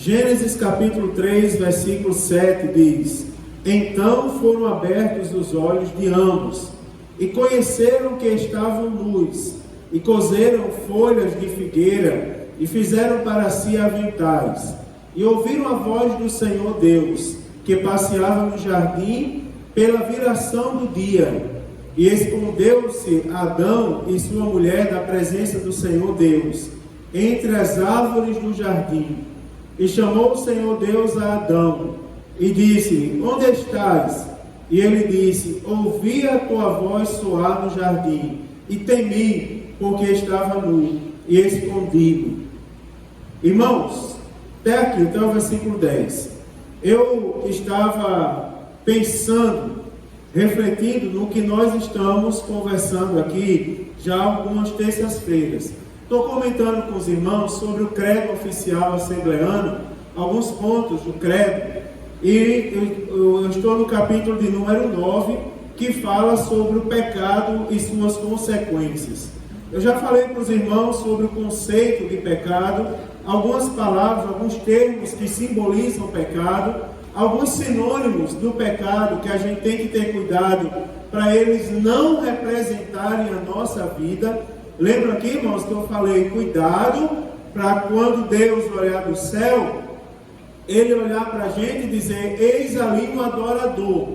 Gênesis capítulo 3, versículo 7 diz: Então foram abertos os olhos de ambos, e conheceram que estavam nus, e coseram folhas de figueira, e fizeram para si aventais. E ouviram a voz do Senhor Deus, que passeava no jardim pela viração do dia. E escondeu-se Adão e sua mulher da presença do Senhor Deus, entre as árvores do jardim. E chamou o Senhor Deus a Adão, e disse-lhe: Onde estás? E ele disse: Ouvi a tua voz soar no jardim, e temi, porque estava nu, e escondi-me. Irmãos, até aqui, até o versículo 10. Eu estava pensando, refletindo no que nós estamos conversando aqui já algumas terças-feiras. Estou comentando com os irmãos sobre o credo oficial assembleano, alguns pontos do credo, e eu estou no capítulo de número 9, que fala sobre o pecado e suas consequências. Eu já falei para os irmãos sobre o conceito de pecado, algumas palavras, alguns termos que simbolizam o pecado, alguns sinônimos do pecado que a gente tem que ter cuidado para eles não representarem a nossa vida. Lembra aqui, irmãos, que eu falei, cuidado para quando Deus olhar do céu, Ele olhar para a gente e dizer: eis ali um adorador,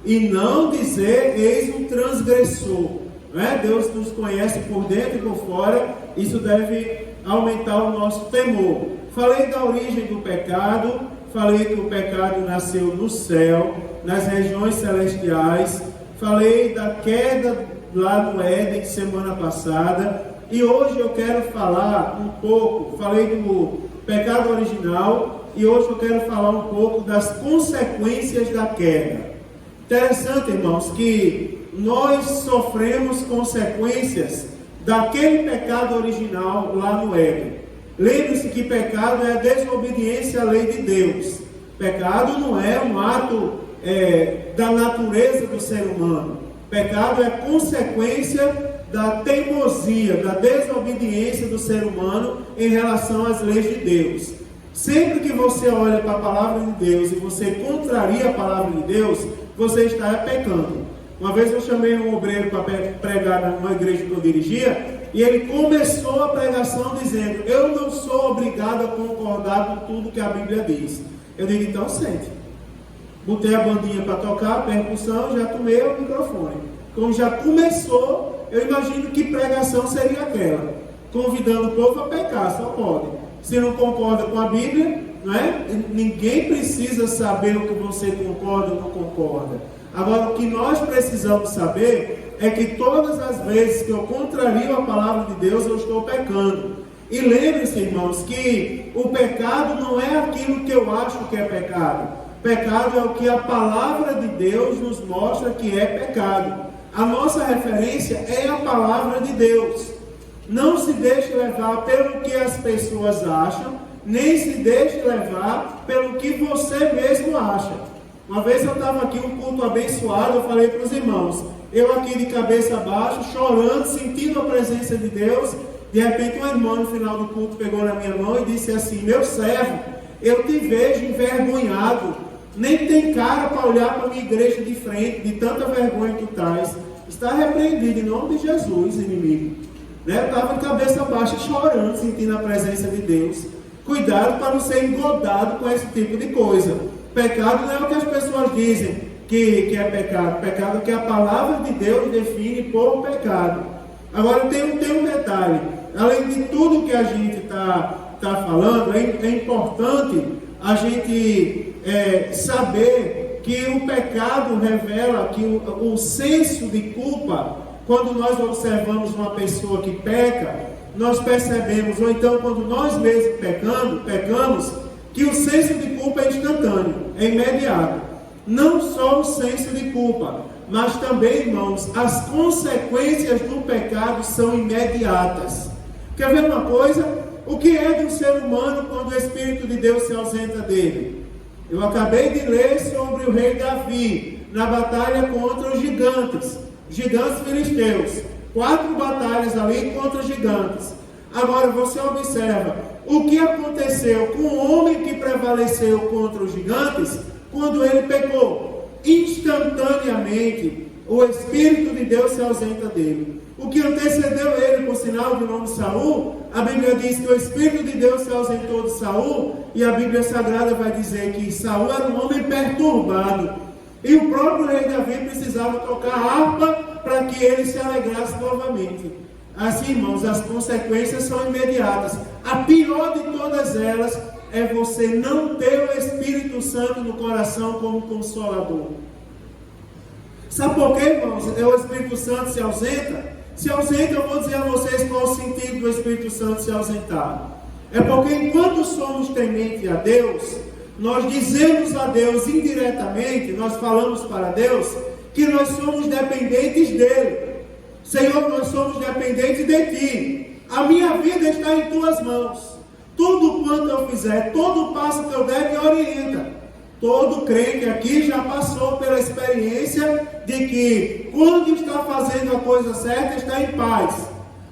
e não dizer: eis um transgressor. Não é? Deus nos conhece por dentro e por fora, isso deve aumentar o nosso temor. Falei da origem do pecado, falei que o pecado nasceu no céu, nas regiões celestiais, falei da queda lá no Éden semana passada, e hoje eu quero falar um pouco, falei do pecado original, e hoje eu quero falar um pouco das consequências da queda. Interessante, irmãos, que nós sofremos consequências daquele pecado original lá no Éden. Lembre-se que pecado é a desobediência à lei de Deus. Pecado não é um ato da natureza do ser humano. Pecado é consequência da teimosia, da desobediência do ser humano em relação às leis de Deus. Sempre que você olha para a palavra de Deus e você contraria a palavra de Deus, você está pecando. Uma vez eu chamei um obreiro para pregar numa igreja que eu dirigia, e ele começou a pregação dizendo: eu não sou obrigado a concordar com tudo que a Bíblia diz. Eu digo: então sente. Botei a bandinha para tocar, a percussão, já tomei o microfone. Como já começou, eu imagino que pregação seria aquela, convidando o povo a pecar, só pode. Se não concorda com a Bíblia, não é? Ninguém precisa saber o que você concorda ou não concorda. Agora, o que nós precisamos saber é que todas as vezes que eu contrario a palavra de Deus, eu estou pecando. E lembre-se, irmãos, que o pecado não é aquilo que eu acho que é pecado. Pecado é o que a palavra de Deus nos mostra que é pecado. A nossa referência é a palavra de Deus. Não se deixe levar pelo que as pessoas acham, nem se deixe levar pelo que você mesmo acha. Uma vez eu estava aqui, um culto abençoado, eu falei para os irmãos, eu aqui de cabeça baixa, chorando, sentindo a presença de Deus. De repente uma irmã no final do culto pegou na minha mão e disse assim: meu servo, eu te vejo envergonhado, nem tem cara para olhar para a minha igreja de frente, de tanta vergonha que tu traz. Está repreendido em nome de Jesus, inimigo. Eu estava de cabeça baixa, chorando, sentindo a presença de Deus. Cuidado para não ser engodado com esse tipo de coisa. Pecado não é o que as pessoas dizem que é pecado. Pecado é o que a palavra de Deus define por pecado. Agora tem um detalhe. Além de tudo que a gente está falando, é importante a gente saber que o pecado revela que o senso de culpa, quando nós observamos uma pessoa que peca, nós percebemos, ou então quando nós mesmos pecamos, que o senso de culpa é instantâneo, é imediato. Não só o senso de culpa, mas também, irmãos, as consequências do pecado são imediatas. Quer ver uma coisa? O que é de um ser humano quando o Espírito de Deus se ausenta dele? Eu acabei de ler sobre o rei Davi, na batalha contra os gigantes filisteus. 4 batalhas ali contra gigantes. Agora você observa o que aconteceu com o homem que prevaleceu contra os gigantes quando ele pecou. Instantaneamente, o Espírito de Deus se ausenta dele. O que antecedeu ele, por sinal do nome Saul, a Bíblia diz que o Espírito de Deus se ausentou de Saul, e a Bíblia Sagrada vai dizer que Saul era um homem perturbado. E o próprio rei Davi precisava tocar harpa para que ele se alegrasse novamente. Assim, irmãos, as consequências são imediatas. A pior de todas elas é você não ter o Espírito Santo no coração como consolador. Sabe por quê, irmãos? O Espírito Santo se ausenta? Se ausenta, eu vou dizer a vocês qual o sentido do Espírito Santo se ausentar. É porque enquanto somos tementes a Deus, nós dizemos a Deus indiretamente, nós falamos para Deus, que nós somos dependentes dEle. Senhor, nós somos dependentes de Ti. A minha vida está em Tuas mãos. Tudo quanto eu fizer, todo passo que eu der, me orienta. Todo crente aqui já passou pela experiência de que quando está fazendo a coisa certa, está em paz.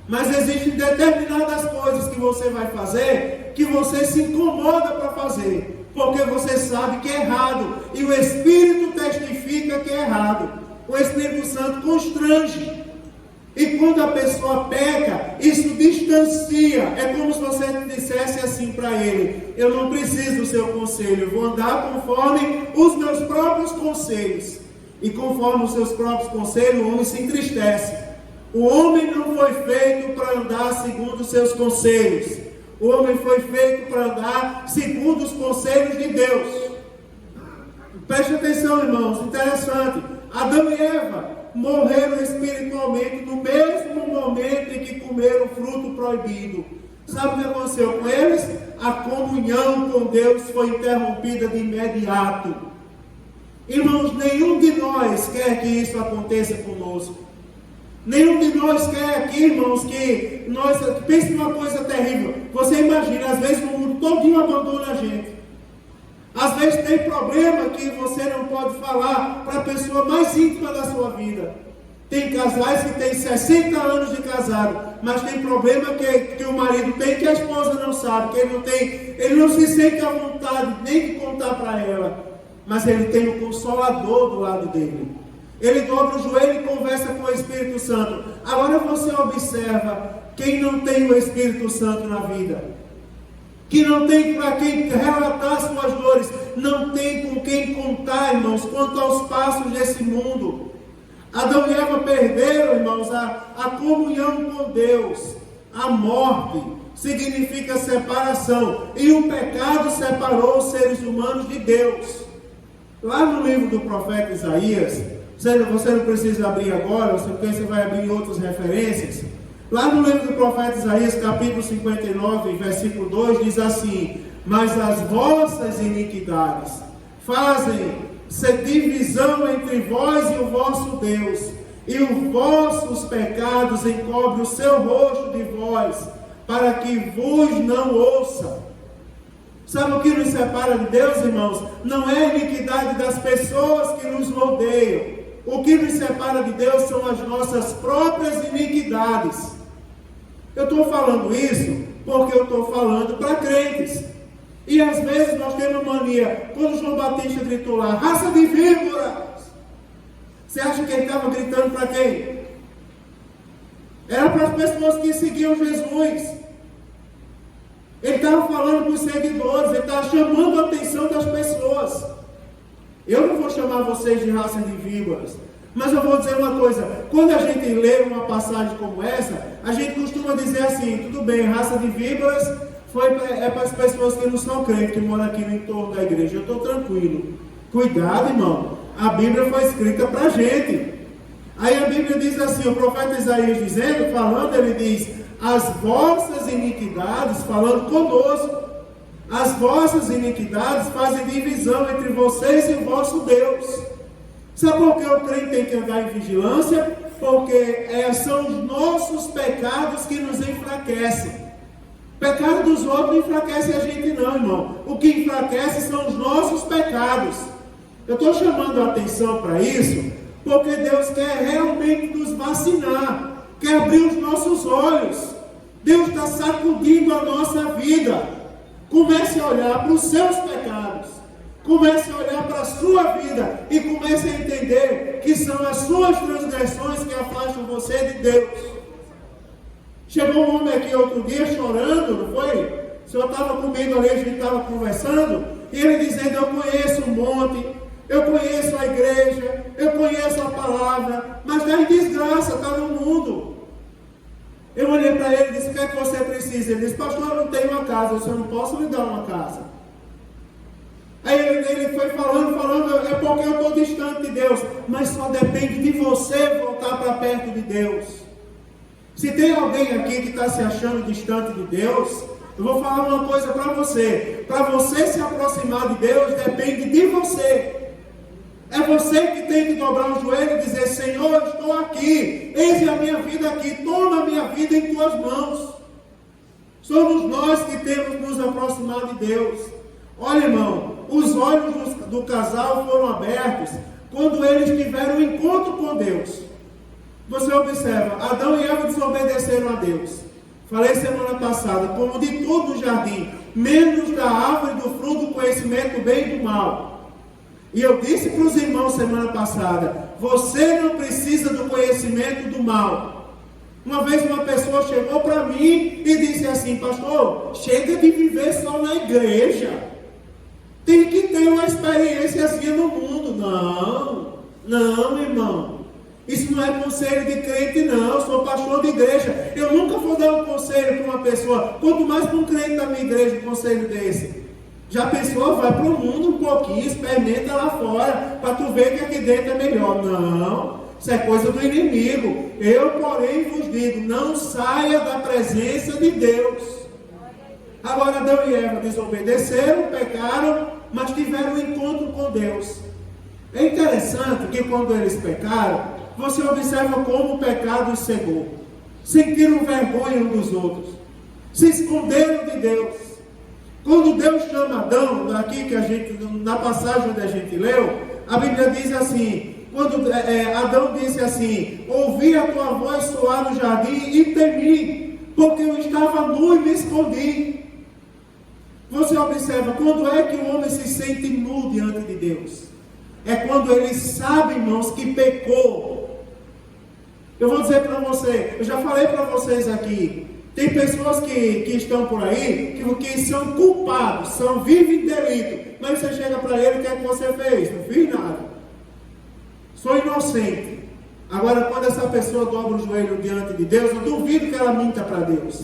Mas existem determinadas coisas que você vai fazer, que você se incomoda para fazer, porque você sabe que é errado, e o Espírito testifica que é errado. O Espírito Santo constrange. E quando a pessoa peca, isso distancia. É como se você dissesse assim para ele: eu não preciso do seu conselho, eu vou andar conforme os meus próprios conselhos. E conforme os seus próprios conselhos, o homem se entristece. O homem não foi feito para andar segundo os seus conselhos. O homem foi feito para andar segundo os conselhos de Deus. Preste atenção, irmãos, interessante. Adão e Eva morreram espiritualmente no mesmo momento em que comeram o fruto proibido. Sabe o que aconteceu com eles? A comunhão com Deus foi interrompida de imediato. Irmãos, nenhum de nós quer que isso aconteça conosco. Nenhum de nós quer aqui, irmãos, que nós... Pense numa coisa terrível. Você imagina, às vezes o mundo todinho abandona a gente. Às vezes tem problema que você não pode falar para a pessoa mais íntima da sua vida. Tem casais que têm 60 anos de casado, mas tem problema que o marido tem que a esposa não sabe, que ele não se sente à vontade nem de contar para ela. Mas ele tem o Consolador do lado dele. Ele dobra o joelho e conversa com o Espírito Santo. Agora você observa quem não tem o Espírito Santo na vida, que não tem para quem relatar suas dores, não tem com quem contar, irmãos, quanto aos passos desse mundo. Adão e Eva perderam, irmãos, a comunhão com Deus. A morte significa separação, e o pecado separou os seres humanos de Deus. Lá no livro do profeta Isaías, você não precisa abrir agora, porque você vai abrir outras referências. Lá no livro do profeta Isaías, capítulo 59, versículo 2, diz assim: mas as vossas iniquidades fazem divisão entre vós e o vosso Deus, e os vossos pecados encobrem o seu rosto de vós, para que vos não ouça. Sabe o que nos separa de Deus, irmãos? Não é a iniquidade das pessoas que nos rodeiam. O que nos separa de Deus são as nossas próprias iniquidades. Eu estou falando isso porque eu estou falando para crentes. E às vezes nós temos mania, quando João Batista gritou lá, raça de víboras, você acha que ele estava gritando para quem? Era para as pessoas que seguiam Jesus. Ele estava falando para os seguidores, ele estava chamando a atenção das pessoas. Eu não vou chamar vocês de raça de víboras, mas eu vou dizer uma coisa: quando a gente lê uma passagem como essa, a gente costuma dizer assim, tudo bem, raça de víboras é para as pessoas que não são crentes, que moram aqui no entorno da igreja. Eu estou tranquilo. Cuidado, irmão, a Bíblia foi escrita para a gente. Aí a Bíblia diz assim, o profeta Isaías dizendo, falando, ele diz: as vossas iniquidades, falando conosco, as vossas iniquidades fazem divisão entre vocês e o vosso Deus. Sabe por que o crente tem que andar em vigilância? Porque são os nossos pecados que nos enfraquecem. O pecado dos outros não enfraquece a gente não, irmão. O que enfraquece são os nossos pecados. Eu estou chamando a atenção para isso, porque Deus quer realmente nos vacinar, quer abrir os nossos olhos. Deus está sacudindo a nossa vida. Comece a olhar para os seus pecados. Comece a olhar para a sua vida e comece a entender que são as suas transgressões que afastam você de Deus. Chegou um homem aqui outro dia chorando, não foi? O senhor estava comigo ali, a gente estava conversando, e ele dizendo: eu conheço o monte, eu conheço a igreja, eu conheço a palavra, mas está em desgraça, está no mundo. Eu olhei para ele e disse: o que é que você precisa? Ele disse: pastor, eu não tenho uma casa, eu não posso lhe dar uma casa. Aí ele foi falando, é porque eu estou distante de Deus, mas só depende de você voltar para perto de Deus. Se tem alguém aqui que está se achando distante de Deus, eu vou falar uma coisa para você se aproximar de Deus, depende de você. É você que tem que dobrar o joelho e dizer: Senhor, eu estou aqui, eis a minha vida aqui, toma a minha vida em tuas mãos. Somos nós que temos que nos aproximar de Deus. Olha, irmão, os olhos do casal foram abertos quando eles tiveram um encontro com Deus. Você observa, Adão e Eva desobedeceram a Deus. Falei semana passada, como de tudo no jardim, menos da árvore do fruto do conhecimento do bem e do mal. E eu disse para os irmãos semana passada: você não precisa do conhecimento do mal. Uma vez uma pessoa chegou para mim e disse assim: pastor, chega de viver só na igreja. Tem que ter uma experiência assim no mundo. Não, irmão. Isso não é conselho de crente, não. Eu sou pastor de igreja. Eu nunca vou dar um conselho para uma pessoa, quanto mais para um crente da minha igreja, um conselho desse. Já pensou? Vai para o mundo um pouquinho, experimenta lá fora, para tu ver que aqui dentro é melhor. Não, isso é coisa do inimigo. Eu, porém, vos digo: não saia da presença de Deus. Agora Adão e Eva desobedeceram, pecaram, mas tiveram um encontro com Deus. É interessante que quando eles pecaram, você observa como o pecado os cegou. Sentiram vergonha uns dos outros. Se esconderam de Deus. Quando Deus chama Adão, aqui que na passagem onde a gente leu, a Bíblia diz assim: quando Adão disse assim: ouvi a tua voz soar no jardim e temi, porque eu estava nu e me escondi. Você observa, quando é que o homem se sente nu diante de Deus? É quando ele sabe, irmãos, que pecou. Eu vou dizer para você, eu já falei para vocês aqui, tem pessoas que estão por aí, que são culpados, vivem em delito, mas você chega para ele: o que é que você fez? Não fiz nada, sou inocente. Agora, quando essa pessoa dobra o joelho diante de Deus, eu duvido que ela minta para Deus.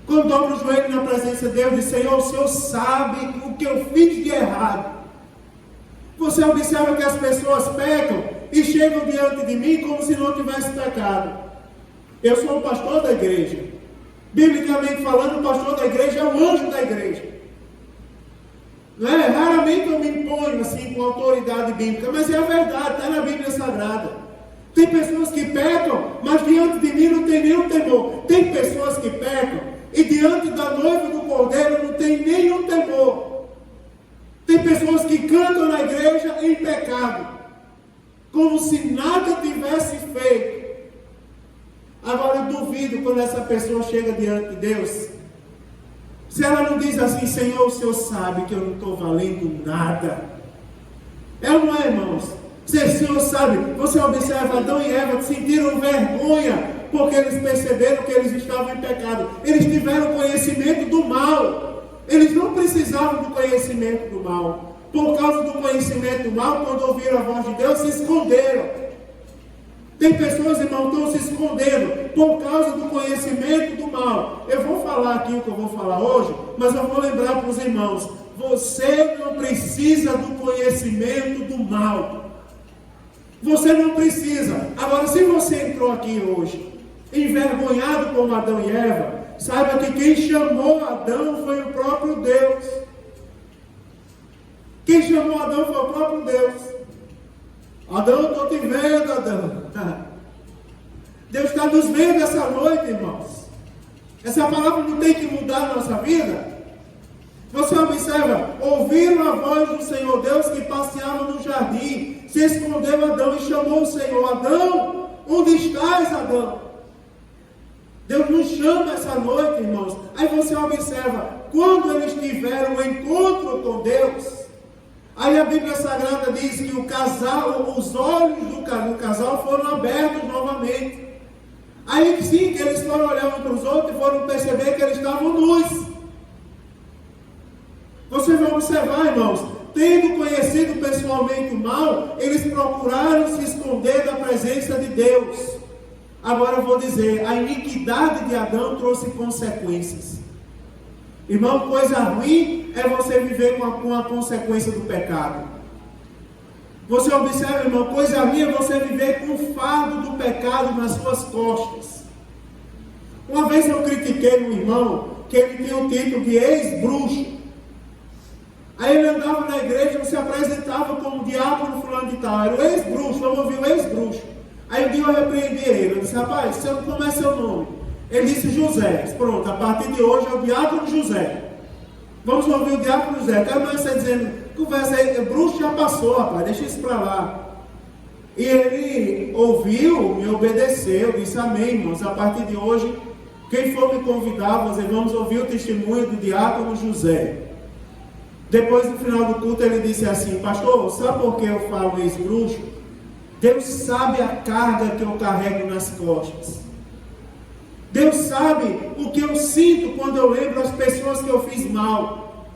Quando dobra o joelho na presença de Deus, diz: Senhor, o Senhor sabe o que eu fiz de errado. Você observa que as pessoas pecam e chegam diante de mim como se não tivesse pecado. Eu sou o pastor da igreja. Biblicamente falando, o pastor da igreja é o anjo da igreja. Não é? Raramente eu me imponho assim com autoridade bíblica, mas é a verdade, está na Bíblia Sagrada. Tem pessoas que pecam, mas diante de mim não tem nenhum temor. Tem pessoas que pecam e diante da noiva do Cordeiro não tem nenhum temor. Tem pessoas que cantam na igreja em pecado, como se nada tivesse feito. Agora eu duvido quando essa pessoa chega diante de Deus, se ela não diz assim: Senhor, o Senhor sabe que eu não estou valendo nada. É ou não é, irmãos? Se o Senhor sabe, você observa, Adão e Eva sentiram vergonha, porque eles perceberam que eles estavam em pecado. Eles tiveram conhecimento do mal. Eles não precisavam do conhecimento do mal. Por causa do conhecimento do mal, quando ouviram a voz de Deus, se esconderam. Tem pessoas, irmão, que estão se escondendo por causa do conhecimento do mal. Eu vou falar aqui o que eu vou falar hoje, mas eu vou lembrar para os irmãos: você não precisa do conhecimento do mal. Você não precisa. Agora, se você entrou aqui hoje envergonhado como Adão e Eva, saiba que quem chamou Adão foi o próprio Deus. Quem chamou Adão foi o próprio Deus. Adão, eu estou te vendo, Adão. Deus está nos vendo essa noite, irmãos. Essa palavra não tem que mudar a nossa vida. Você observa, ouviram a voz do Senhor Deus que passeava no jardim. Se escondeu Adão e chamou o Senhor: Adão, onde estás, Adão? Deus nos chama essa noite, irmãos. Aí você observa, quando eles tiveram um encontro com Deus, aí a Bíblia Sagrada diz que os olhos do casal foram abertos novamente. Aí sim que eles foram olhar um para os outros e foram perceber que eles estavam nus. Você vai observar, irmãos, tendo conhecido pessoalmente o mal, eles procuraram se esconder da presença de Deus. Agora eu vou dizer, a iniquidade de Adão trouxe consequências. Irmão, coisa ruim é você viver com a consequência do pecado. Você observa, irmão, coisa ruim é você viver com o fardo do pecado nas suas costas. Uma vez eu critiquei um irmão que ele tinha o título de ex-bruxo. Aí ele andava na igreja e se apresentava como diácono fulano de tal. Era o ex-bruxo, vamos ouvir o ex-bruxo. Aí um dia eu repreendi ele. Eu disse, rapaz, como é seu nome? Ele disse José. Disse, pronto, a partir de hoje é o diácono José. Vamos ouvir o diácono José. Quero mais você dizendo, conversa aí, bruxo já passou, rapaz, deixa isso para lá. E ele ouviu, me obedeceu, disse amém, irmãos. A partir de hoje, quem for me convidar, vamos ouvir o testemunho do diácono José. Depois, no final do culto, ele disse assim, pastor, sabe por que eu falo ex-bruxo? Deus sabe a carga que eu carrego nas costas. Deus sabe o que eu sinto quando eu lembro as pessoas que eu fiz mal.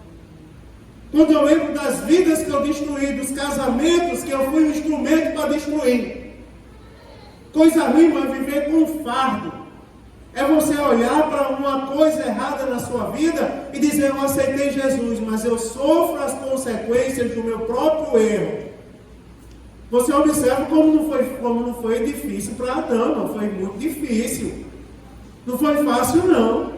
Quando eu lembro das vidas que eu destruí, dos casamentos que eu fui um instrumento para destruir. Coisa ruim é viver com um fardo. É você olhar para uma coisa errada na sua vida e dizer, eu aceitei Jesus, mas eu sofro as consequências do meu próprio erro. Você observa como não foi difícil para Adão, não foi muito difícil. Não foi fácil não.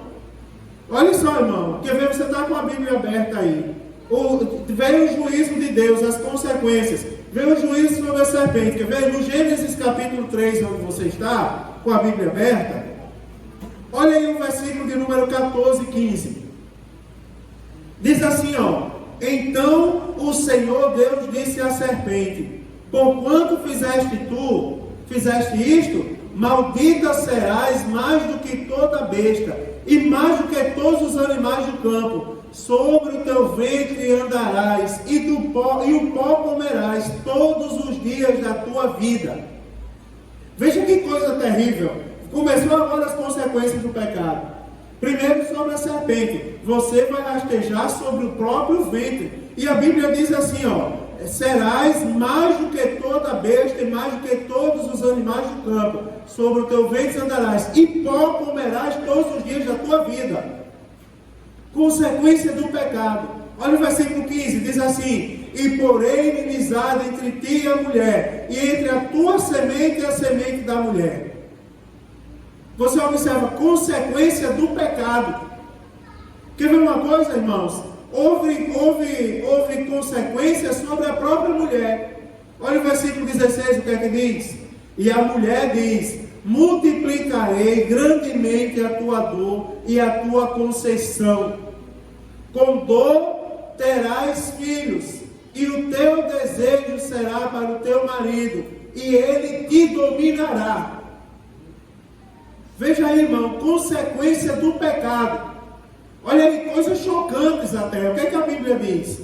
Olha só, irmão, quer ver, você está com a Bíblia aberta aí. Veio o juízo de Deus, as consequências. Veio o juízo sobre a serpente. Quer ver? No Gênesis capítulo 3, onde você está, com a Bíblia aberta. Olha aí o versículo de número 14 e 15. Diz assim, ó. Então o Senhor Deus disse à serpente, porquanto fizeste isto, maldita serás mais do que toda besta, e mais do que todos os animais do campo. Sobre o teu ventre andarás, e o pó comerás todos os dias da tua vida. Veja que coisa terrível. Começou agora as consequências do pecado. Primeiro sobre a serpente. Você vai rastejar sobre o próprio ventre. E a Bíblia diz assim, ó. Serás mais do que toda besta e mais do que todos os animais do campo. Sobre o teu ventre andarás. E pó comerás todos os dias da tua vida. Consequência do pecado. Olha o versículo 15. Diz assim. E porém inimizade entre ti e a mulher. E entre a tua semente e a semente da mulher. Você observa, consequência do pecado. Quer ver uma coisa, irmãos? Houve consequências sobre a própria mulher. Olha o versículo 16, o que é que diz? E a mulher diz, multiplicarei grandemente a tua dor e a tua conceição. Com dor terás filhos, e o teu desejo será para o teu marido, e ele te dominará. Veja aí, irmão, consequência do pecado. Olha aí, coisas chocantes até. O que é que a Bíblia diz?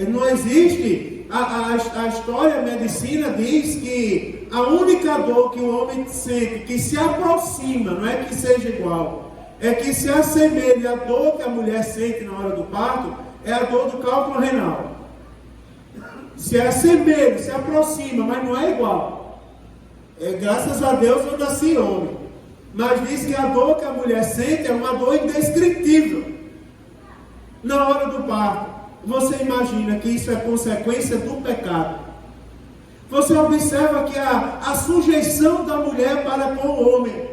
Não existe, a história, a medicina diz que a única dor que o homem sente, que se aproxima, não é que seja igual, é que se assemelha à dor que a mulher sente na hora do parto, é a dor do cálculo renal. Se assemelha, se aproxima, mas não é igual. Graças a Deus eu nasci homem. Mas diz que a dor que a mulher sente é uma dor indescritível. Na hora do parto, você imagina que isso é consequência do pecado. Você observa que a sujeição da mulher para com o homem.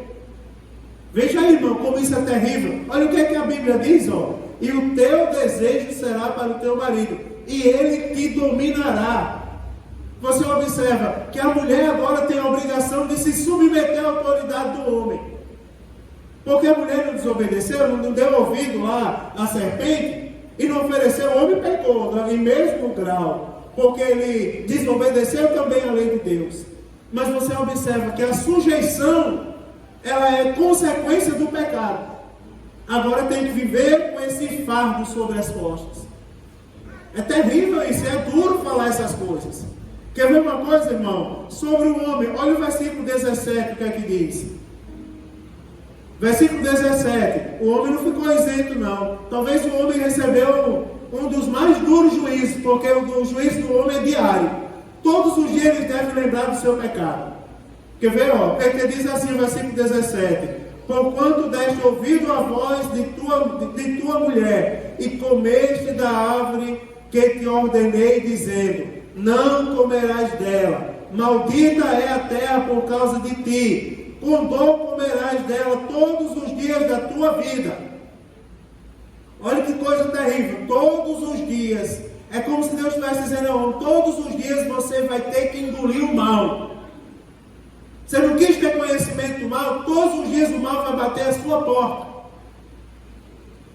Veja aí, irmão, como isso é terrível. Olha o que é que a Bíblia diz, ó. E o teu desejo será para o teu marido, e ele te dominará. Você observa que a mulher agora tem a obrigação de se submeter à autoridade do homem. Porque a mulher não desobedeceu, não deu ouvido lá à serpente, e não ofereceu, o homem pecou, em mesmo grau, porque ele desobedeceu também a lei de Deus. Mas você observa que a sujeição ela é consequência do pecado. Agora tem que viver com esse fardo sobre as costas. É terrível isso, é duro falar essas coisas. Quer ver uma coisa, irmão? Sobre o homem, olha o versículo 17, o que é que diz? Versículo 17, o homem não ficou isento não. Talvez o homem recebeu um dos mais duros juízos, porque o juízo do homem é diário. Todos os dias ele deve lembrar do seu pecado. Quer ver, ó? Porque diz assim o versículo 17: porquanto deste ouvido à voz de tua mulher, e comeste da árvore que te ordenei, dizendo: não comerás dela, maldita é a terra por causa de ti, com dor comerás dela todos os dias da tua vida. Olha que coisa terrível, todos os dias. É como se Deus estivesse dizendo: não, todos os dias você vai ter que engolir o mal. Você não quis ter conhecimento do mal, todos os dias o mal vai bater a sua porta.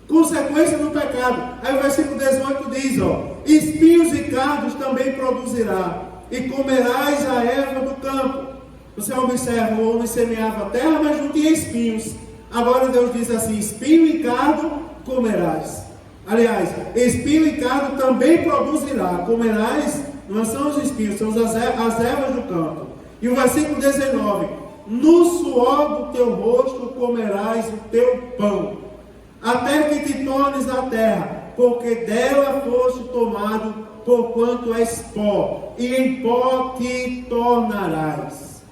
Consequência do pecado. Aí o versículo 18 diz, ó: espinhos e cardos também produzirá, e comerás a erva do campo. Você observa, o homem semeava a terra, mas não tinha espinhos. Agora Deus diz assim: espinho e cardo comerás. Aliás, espinho e cardo também produzirá, comerás, não são os espinhos, são as ervas do campo. E o versículo 19: no suor do teu rosto comerás o teu pão, até que te tornes a terra, porque dela foste tomado, porquanto és pó, e em pó te tornarás.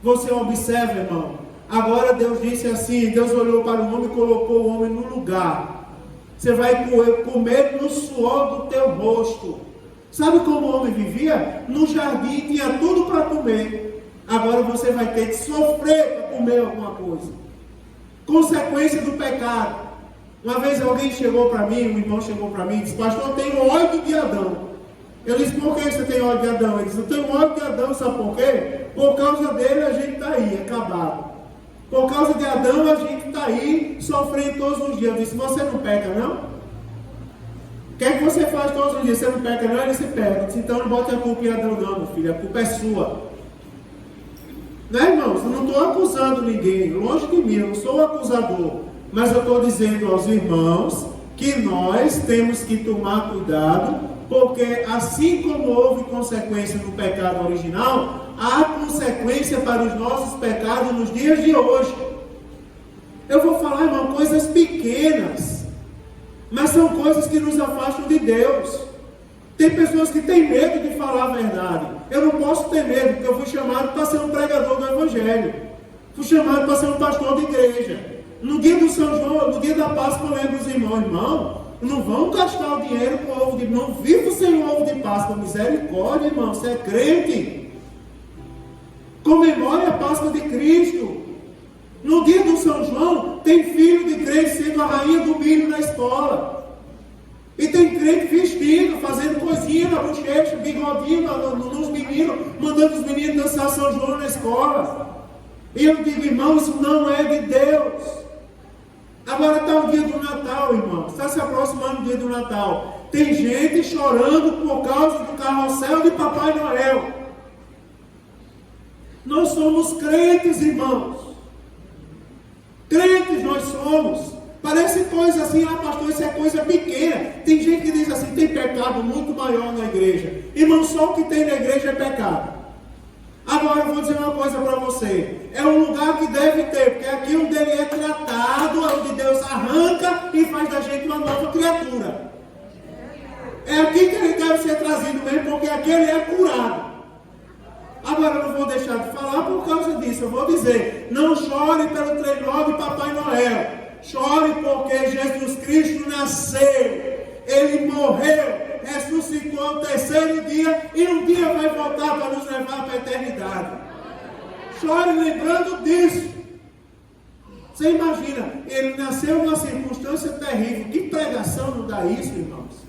Você observa, irmão, agora Deus disse assim, Deus olhou para o homem e colocou o homem no lugar. Você vai comer no suor do teu rosto. Sabe como o homem vivia? No jardim tinha tudo para comer. Agora você vai ter que sofrer para comer alguma coisa. Consequência do pecado. Uma vez alguém chegou para mim, um irmão chegou para mim e disse: pastor, eu tenho ódio de Adão. Eu disse: por que você tem ódio de Adão? Ele disse: eu tenho ódio de Adão, sabe por quê? Por causa dele a gente está aí, acabado. Por causa de Adão a gente está aí, sofrendo todos os dias. Eu disse: você não peca não? O que é que você faz todos os dias? Você não peca não? Ele se pega. Eu disse: então não bote a culpa em Adão não, meu filho, a culpa é sua. Não é, irmãos? Eu não estou acusando ninguém, longe de mim, eu não sou o acusador. Mas eu estou dizendo aos irmãos que nós temos que tomar cuidado, porque assim como houve consequência no pecado original, há consequência para os nossos pecados nos dias de hoje. Eu vou falar, irmão, coisas pequenas, mas são coisas que nos afastam de Deus. Tem pessoas que têm medo de falar a verdade. Eu não posso ter medo, porque eu fui chamado para ser um pregador do Evangelho. Fui chamado para ser um pastor de igreja. No dia do São João, no dia da Páscoa, eu lembro dos irmãos: não vão gastar o dinheiro com ovo de... não vivo sem o ovo de Páscoa. Misericórdia, irmão, você é crente. Comemore a Páscoa de Cristo. No dia do São João, tem filho de crente sendo a rainha do milho na escola. E tem crente vestido, fazendo coisinha na bochecha, bigodinho nos meninos, mandando os meninos dançar São João na escola. E eu digo: irmão, isso não é de Deus. Agora está o dia do Natal, irmão. Está se aproximando o dia do Natal. Tem gente chorando por causa do carrossel de Papai Noel. Nós somos crentes, irmãos. Crentes nós somos. Parece coisa assim: ah, pastor, isso é coisa pequena. Tem gente que diz assim: tem pecado muito maior na igreja. Irmão, só o que tem na igreja é pecado. Agora eu vou dizer uma coisa para você: é um lugar que deve ter, porque aqui onde ele é tratado, é onde Deus arranca e faz da gente uma nova criatura. É aqui que ele deve ser trazido mesmo, porque aqui ele é curado. Agora eu não vou deixar de falar por causa disso. Eu vou dizer: não chore pelo trenó de Papai Noel. Chore porque Jesus Cristo nasceu, Ele morreu, ressuscitou ao terceiro dia e um dia vai voltar para nos levar para a eternidade. Chore lembrando disso. Você imagina, Ele nasceu numa circunstância terrível. Que pregação não dá isso, irmãos?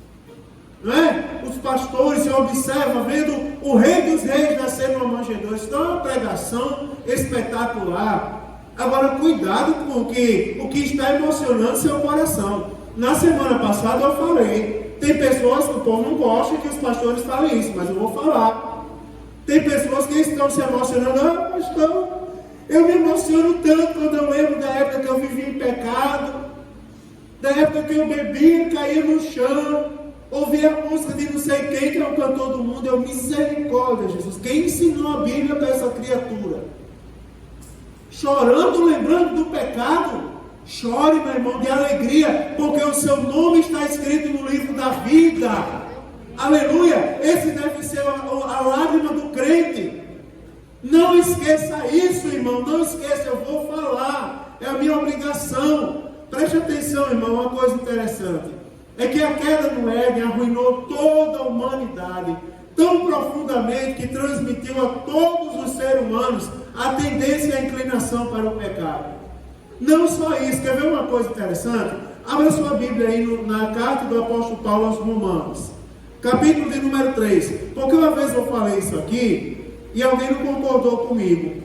Não é? Os pastores se observam vendo o Rei dos Reis nascer numa manjedoura. Isso não é uma pregação espetacular. Agora, cuidado com o que está emocionando seu coração. Na semana passada eu falei: tem pessoas que o povo não gosta que os pastores falem isso, mas eu vou falar. Tem pessoas que estão se emocionando: ah, pastor, Eu me emociono tanto quando eu lembro da época que eu vivia em pecado, da época que eu bebia, caía no chão, ouvia a música de não sei quem, que é o cantor do mundo. Eu, misericórdia, Jesus. Quem ensinou a Bíblia para essa criatura? Chorando, lembrando do pecado? Chore, meu irmão, de alegria, porque o seu nome está escrito no livro da vida. Aleluia! Esse deve ser a lágrima do crente. Não esqueça isso, irmão. Não esqueça, eu vou falar. É a minha obrigação. Preste atenção, irmão, uma coisa interessante. É que a queda do Éden arruinou toda a humanidade tão profundamente que transmitiu a todos os seres humanos a tendência e a inclinação para o pecado. Não só isso, quer ver uma coisa interessante? Abra sua Bíblia aí na carta do apóstolo Paulo aos Romanos, capítulo de número 3. Porque uma vez eu falei isso aqui e alguém não concordou comigo.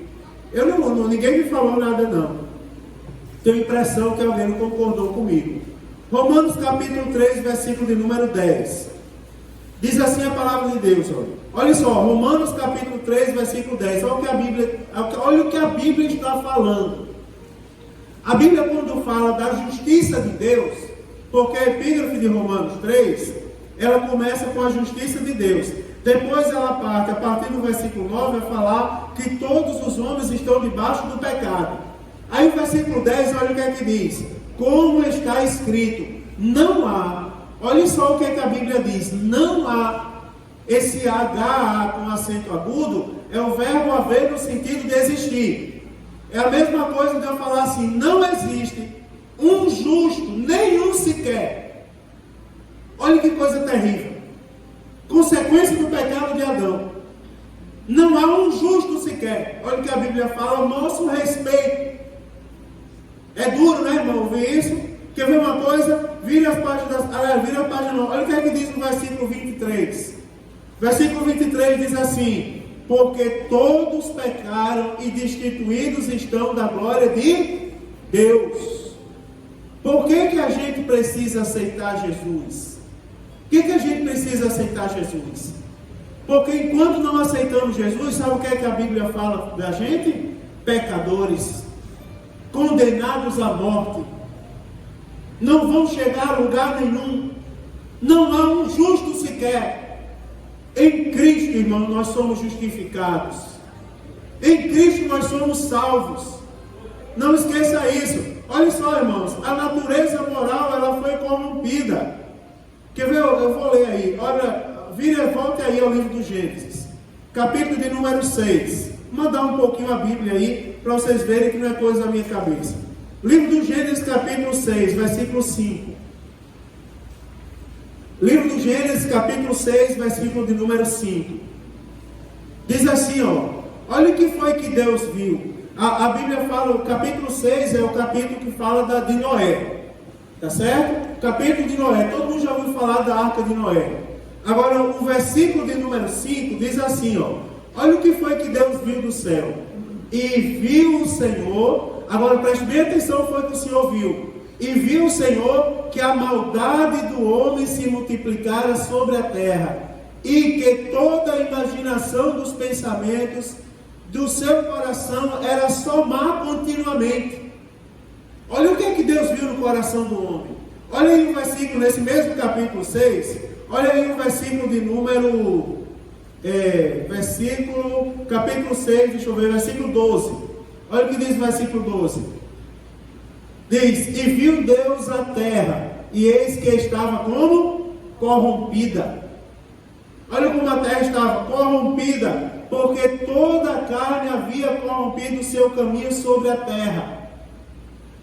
Ninguém me falou nada não. Tenho a impressão que alguém não concordou comigo. Romanos capítulo 3, versículo de número 10. Diz assim a palavra de Deus, olha só, Romanos capítulo 3, versículo 10. Olha o que a Bíblia está falando. A Bíblia, quando fala da justiça de Deus, porque a epígrafe de Romanos 3, ela começa com a justiça de Deus. Depois ela parte, a partir do versículo 9, a falar que todos os homens estão debaixo do pecado. Aí o versículo 10, olha o que é que diz. Como está escrito, não há, olha só o que é que a Bíblia diz, não há, esse H com acento agudo, é o verbo haver no sentido de existir. É a mesma coisa de eu falar assim, não existe um justo, nenhum sequer. Olha que coisa terrível. Consequência do pecado de Adão. Não há um justo sequer. Olha o que a Bíblia fala ao nosso respeito. É duro, né, irmão, ouvir isso? Quer ver uma coisa? Vira a página não. Olha o que é que diz no versículo 23. Versículo 23 diz assim: porque todos pecaram e destituídos estão da glória de Deus. Por que a gente precisa aceitar Jesus? Por que a gente precisa aceitar Jesus? Porque enquanto não aceitamos Jesus, sabe o que é que a Bíblia fala da gente? Pecadores, condenados à morte, não vão chegar a lugar nenhum, não há um justo sequer. Em Cristo, irmão, nós somos justificados, em Cristo nós somos salvos. Não esqueça isso. Olha só, irmãos, a natureza moral ela foi corrompida. Quer ver? Eu vou ler aí. Olha, volte aí ao livro do Gênesis, capítulo de número 6. Vou mandar um pouquinho a Bíblia aí, para vocês verem que não é coisa da minha cabeça. Livro do Gênesis, capítulo 6, versículo 5. Livro do Gênesis, capítulo 6, versículo de número 5. Diz assim, olha o que foi que Deus viu. A Bíblia fala, o capítulo 6 é o capítulo que fala de Noé. Tá certo? Capítulo de Noé. Todo mundo já ouviu falar da arca de Noé. Agora, o versículo de número 5 diz assim, olha o que foi que Deus viu do céu. E viu o Senhor, agora preste bem atenção, foi o que o Senhor viu. E viu o Senhor que a maldade do homem se multiplicara sobre a terra, e que toda a imaginação dos pensamentos do seu coração era só má continuamente. Olha o que é que Deus viu no coração do homem. Olha aí o versículo, nesse mesmo capítulo 6, olha aí o versículo de número, capítulo 6, deixa eu ver, versículo 12. Olha o que diz o versículo 12. Diz, e viu Deus a terra, e eis que estava como? Corrompida. Olha como a terra estava corrompida, porque toda a carne havia corrompido o seu caminho sobre a terra.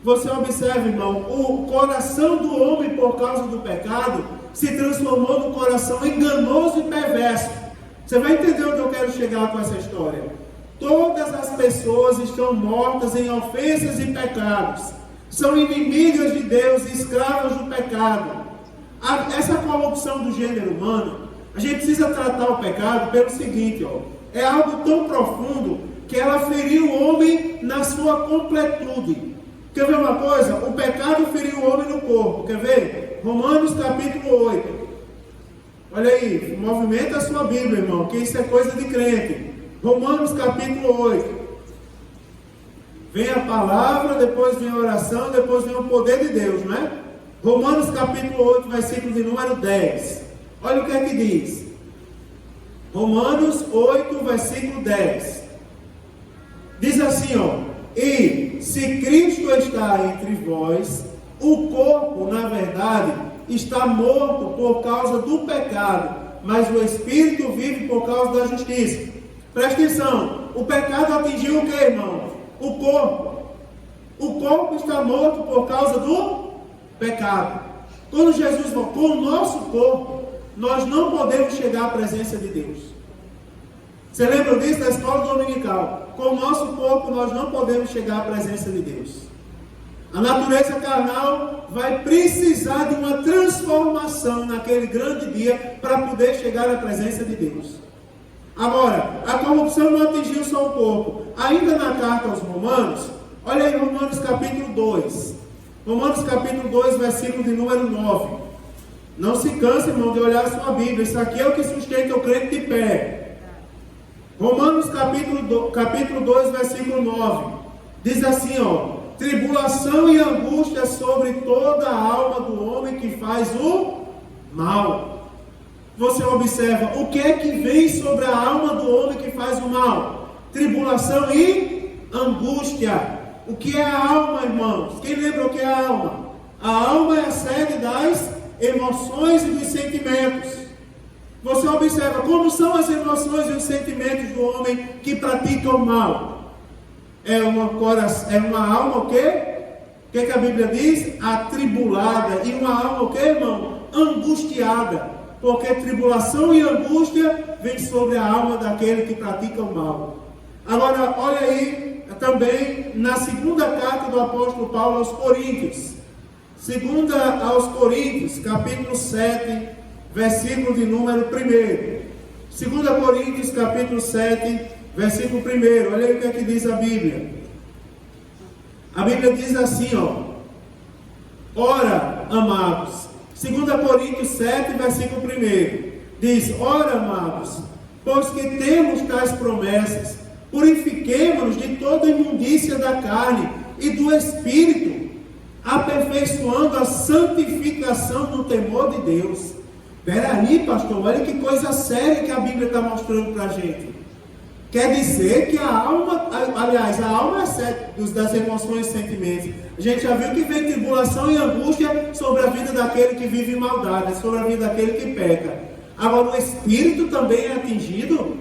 Você observa, irmão, o coração do homem, por causa do pecado, se transformou num coração enganoso e perverso. Você vai entender onde eu quero chegar com essa história. Todas as pessoas estão mortas em ofensas e pecados. São inimigas de Deus, escravas do pecado. Essa corrupção do gênero humano, a gente precisa tratar o pecado pelo seguinte, é algo tão profundo que ela feriu o homem na sua completude. Quer ver uma coisa? O pecado feriu o homem no corpo. Quer ver? Romanos capítulo 8. Olha aí, movimenta a sua Bíblia, irmão, que isso é coisa de crente. Romanos capítulo 8. Vem a palavra, depois vem a oração, depois vem o poder de Deus, não é? Romanos capítulo 8, versículo de número 10. Olha o que é que diz. Romanos 8, versículo 10. Diz assim, e se Cristo está entre vós, o corpo, na verdade, está morto por causa do pecado, mas o Espírito vive por causa da justiça. Presta atenção, o pecado atingiu o que, irmão? O corpo. O corpo está morto por causa do pecado. Quando Jesus falou, com o nosso corpo, nós não podemos chegar à presença de Deus. Você lembra disso na escola dominical? Com o nosso corpo, nós não podemos chegar à presença de Deus. A natureza carnal vai precisar de uma transformação naquele grande dia para poder chegar à presença de Deus. Agora, a corrupção não atingiu só o corpo. Ainda na carta aos Romanos, olha aí Romanos capítulo 2. Romanos capítulo 2, versículo de número 9. Não se canse, irmão, de olhar a sua Bíblia. Isso aqui é o que sustenta o crente de pé. Romanos capítulo 2, versículo 9. Diz assim, tribulação e angústia sobre toda a alma do homem que faz o mal. Você observa, o que é que vem sobre a alma do homem que faz o mal? Tribulação e angústia. O que é a alma, irmãos? Quem lembra o que é a alma? A alma é a sede das emoções e dos sentimentos. Você observa como são as emoções e os sentimentos do homem que pratica o mal. É uma alma o quê? O que a Bíblia diz? Atribulada. E uma alma o quê, irmão? Angustiada. Porque tribulação e angústia vem sobre a alma daquele que pratica o mal. Agora, olha aí, também na segunda carta do apóstolo Paulo aos Coríntios. Segunda aos Coríntios, capítulo 7, versículo de número 1. 2 Coríntios, capítulo 7, versículo 1. Olha aí o que é que diz a Bíblia. A Bíblia diz assim, ora, amados, 2 Coríntios 7, versículo 1, diz, ora, amados, pois que temos tais promessas, purifiquemo-nos de toda imundícia da carne e do Espírito, aperfeiçoando a santificação no temor de Deus. Peraí, pastor, olha que coisa séria que a Bíblia está mostrando para a gente. Quer dizer que a alma, aliás, a alma é sede das emoções e sentimentos. A gente já viu que vem tribulação e angústia sobre a vida daquele que vive em maldade, sobre a vida daquele que peca. Agora, o Espírito também é atingido,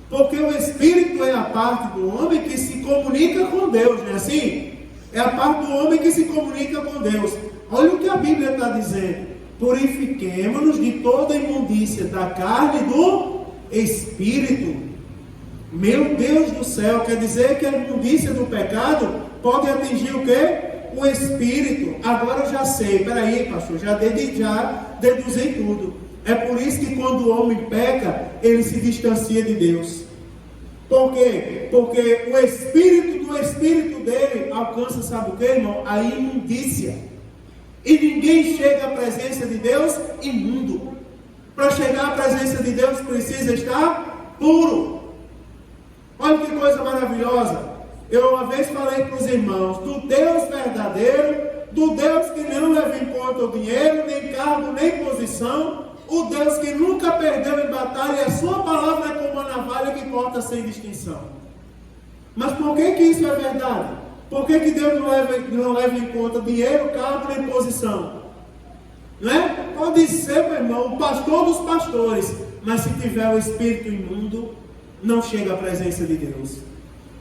porque o Espírito é a parte do homem que se comunica com Deus, não é assim? É a parte do homem que se comunica com Deus. Olha o que a Bíblia está dizendo. Purifiquemo-nos de toda imundícia da carne e do Espírito. Meu Deus do céu, quer dizer que a imundícia do pecado pode atingir o quê? O Espírito. Agora eu já sei, peraí, pastor, já deduzi tudo. É por isso que quando o homem peca, ele se distancia de Deus. Por quê? Porque o Espírito do Espírito dele alcança, sabe o que, irmão? A imundícia. E ninguém chega à presença de Deus imundo. Para chegar à presença de Deus precisa estar puro. Olha que coisa maravilhosa. Eu uma vez falei para os irmãos, do Deus verdadeiro, do Deus que não leva em conta o dinheiro, nem cargo, nem posição, o Deus que nunca perdeu em batalha, e a sua palavra é como uma navalha que corta sem distinção. Mas por que isso é verdade? Por que Deus não leva em conta dinheiro, cargo, nem posição? Não é? Pode ser, meu irmão, o pastor dos pastores, mas se tiver o espírito imundo, não chega à presença de Deus.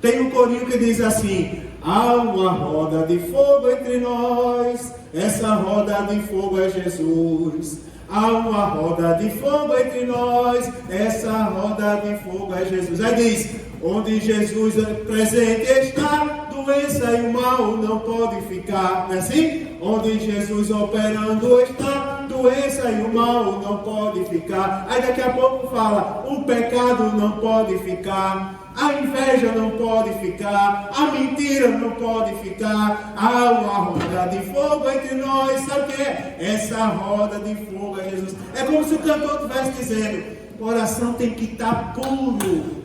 Tem um corinho que diz assim: há uma roda de fogo entre nós, essa roda de fogo é Jesus. Há uma roda de fogo entre nós, essa roda de fogo é Jesus. Aí diz: onde Jesus presente está, doença e o mal não pode ficar. Não é assim? Onde Jesus operando está, doença e o mal não pode ficar. Aí daqui a pouco fala: o pecado não pode ficar, a inveja não pode ficar, a mentira não pode ficar. Há uma roda de fogo entre nós. Sabe o que é? Essa roda de fogo é Jesus. É como se o cantor estivesse dizendo: o coração tem que estar puro.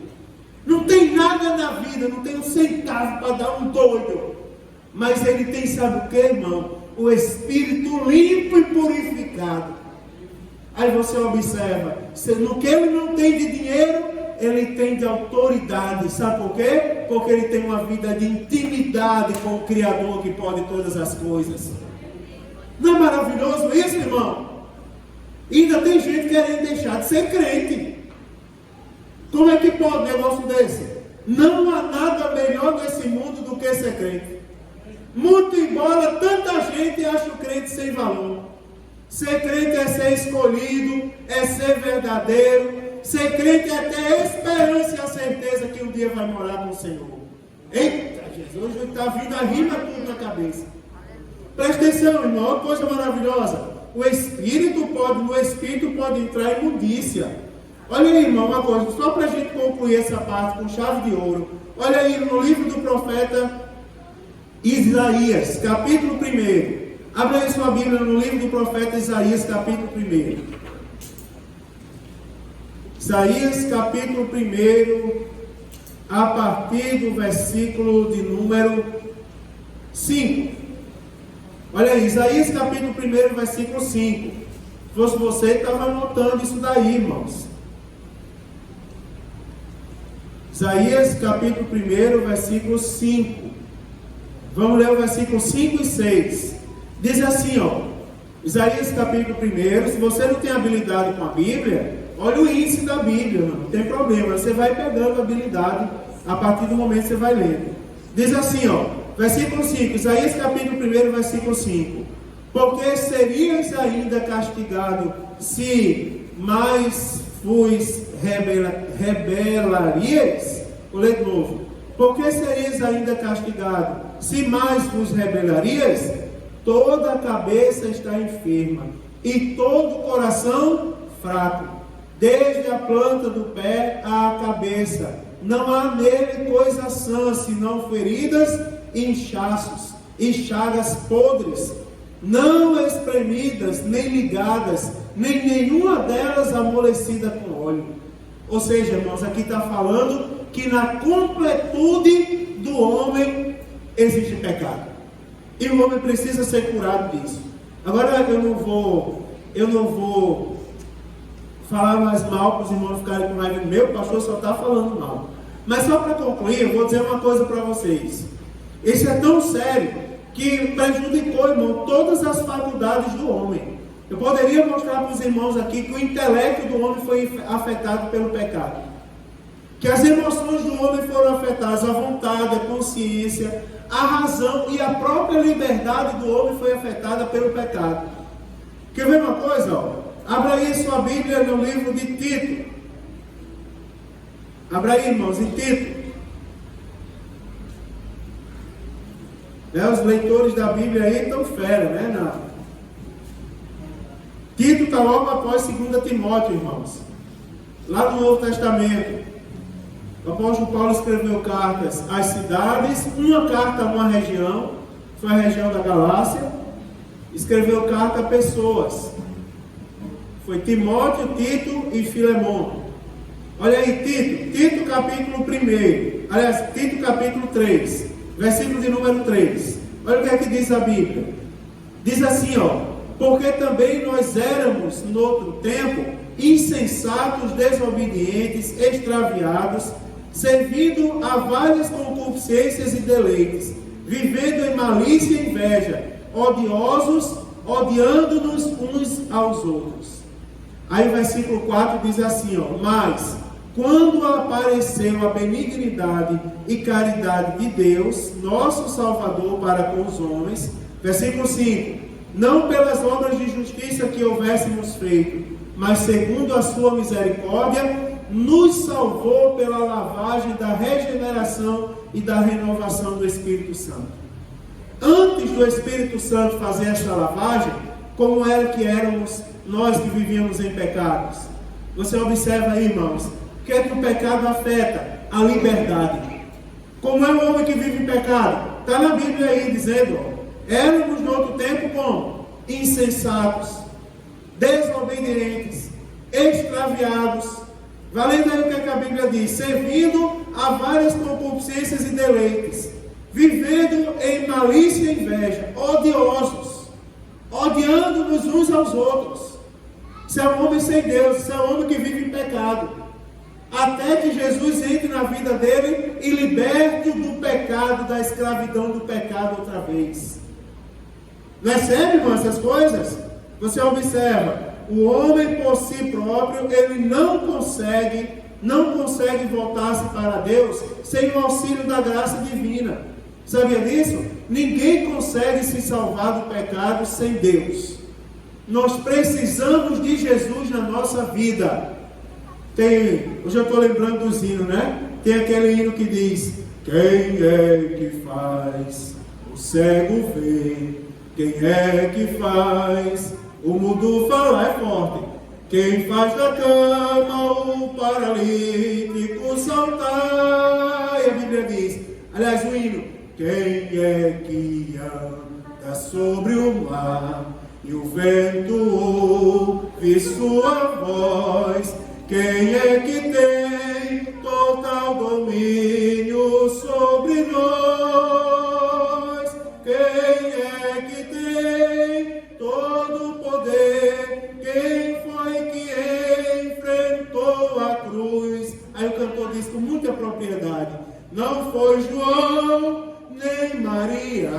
não tem nada na vida, não tem um centavo para dar um doido, mas ele tem, sabe o que, irmão? O espírito limpo e purificado. Aí você observa, no que ele não tem de dinheiro, ele tem de autoridade. Sabe por quê? Porque ele tem uma vida de intimidade com o Criador que pode todas as coisas. Não é maravilhoso isso, irmão? E ainda tem gente querendo deixar de ser crente. Como é que pode um negócio desse? Não há nada melhor nesse mundo do que ser crente. Muito embora tanta gente ache o crente sem valor. Ser crente é ser escolhido, é ser verdadeiro. Ser crente é ter a esperança e a certeza que um dia vai morar com o Senhor. Eita, Jesus, hoje está vindo a rima tudo na cabeça. Presta atenção, irmão, uma coisa maravilhosa. No Espírito pode entrar imundícia. Olha aí, irmão, uma coisa, só para a gente concluir essa parte com chave de ouro. Olha aí no livro do profeta Isaías, capítulo 1. Abra aí sua Bíblia no livro do profeta Isaías, capítulo 1. Isaías, capítulo 1, a partir do versículo de número 5. Olha aí, Isaías, capítulo 1, versículo 5. Se fosse você, estava anotando isso daí, irmãos. Isaías, capítulo 1, versículo 5. Vamos ler o versículo 5 e 6. Diz assim, ó. Isaías, capítulo 1. Se você não tem habilidade com a Bíblia, olha o índice da Bíblia, não tem problema. Você vai pegando habilidade a partir do momento que você vai lendo. Diz assim, ó. Versículo 5. Isaías, capítulo 1, versículo 5. Porque serias ainda castigado se mais vos rebelarias? Vou ler de novo. Porque serias ainda castigado se mais vos rebelarias? Toda a cabeça está enferma e todo o coração fraco, desde a planta do pé à cabeça. Não há nele coisa sã, senão feridas e inchaços e chagas podres, não espremidas, nem ligadas, nem nenhuma delas amolecida com óleo. Ou seja, irmãos, aqui está falando que na completude do homem existe pecado. E o homem precisa ser curado disso. Agora eu não vou falar mais mal para os irmãos ficarem com raiva. Meu pastor só está falando mal. Mas só para concluir, eu vou dizer uma coisa para vocês. Isso é tão sério que prejudicou, irmão, todas as faculdades do homem. Eu poderia mostrar para os irmãos aqui que o intelecto do homem foi afetado pelo pecado. Que as emoções do homem foram afetadas, a vontade, a consciência, a razão e a própria liberdade do homem foi afetada pelo pecado. Quer ver uma coisa? Ó? Abra aí sua Bíblia no livro de Tito. Abra aí, irmãos, em Tito. Os leitores da Bíblia aí estão fera, né? Não. Tito está logo após 2 Timóteo, irmãos. Lá no Novo Testamento. O apóstolo Paulo escreveu cartas às cidades, uma carta a uma região, foi a região da Galácia. Escreveu carta a pessoas. Foi Timóteo, Tito e Filemão. Olha aí, Tito capítulo 1. Aliás, Tito capítulo 3, versículo de número 3. Olha o que é que diz a Bíblia. Diz assim, ó. Porque também nós éramos, no outro tempo, insensatos, desobedientes, extraviados, servindo a várias concupiscências e deleites, vivendo em malícia e inveja, odiosos, odiando-nos uns aos outros. Aí o versículo 4 diz assim, ó. Mas, quando apareceu a benignidade e caridade de Deus, nosso Salvador para com os homens, versículo 5, não pelas obras de justiça que houvéssemos feito, mas segundo a sua misericórdia, nos salvou pela lavagem da regeneração e da renovação do Espírito Santo. Antes do Espírito Santo fazer essa lavagem, como era que éramos nós que vivíamos em pecados? Você observa aí, irmãos, que é que o pecado afeta a liberdade. Como é o homem que vive em pecado? Está na Bíblia aí dizendo, ó, éramos no outro tempo como? Insensatos, desobedientes, extraviados. Valendo aí o que a Bíblia diz, servindo a várias concupiscências e deleites, vivendo em malícia e inveja, odiosos, odiando-nos uns aos outros. Isso é um homem sem Deus, isso é um homem que vive em pecado. Até que Jesus entre na vida dele e liberte-o do pecado, da escravidão do pecado outra vez. Não é sério, irmão, essas coisas? Você observa, o homem por si próprio, ele não consegue voltar-se para Deus sem o auxílio da graça divina. Sabia disso? Ninguém consegue se salvar do pecado sem Deus. Nós precisamos de Jesus na nossa vida. Hoje eu estou lembrando dos hinos, né? Tem aquele hino que diz: quem é que faz o cego ver? Quem é que faz o mudo falar? É forte. Quem faz da cama o paralítico saltar? E a Bíblia diz, aliás, o hino: quem é que anda sobre o mar e o vento ouve sua voz? Quem é que tem total domínio sobre nós? Quem é que tem todo o poder? Quem foi que enfrentou a cruz? Aí o cantor diz com muita propriedade: não foi João nem Maria,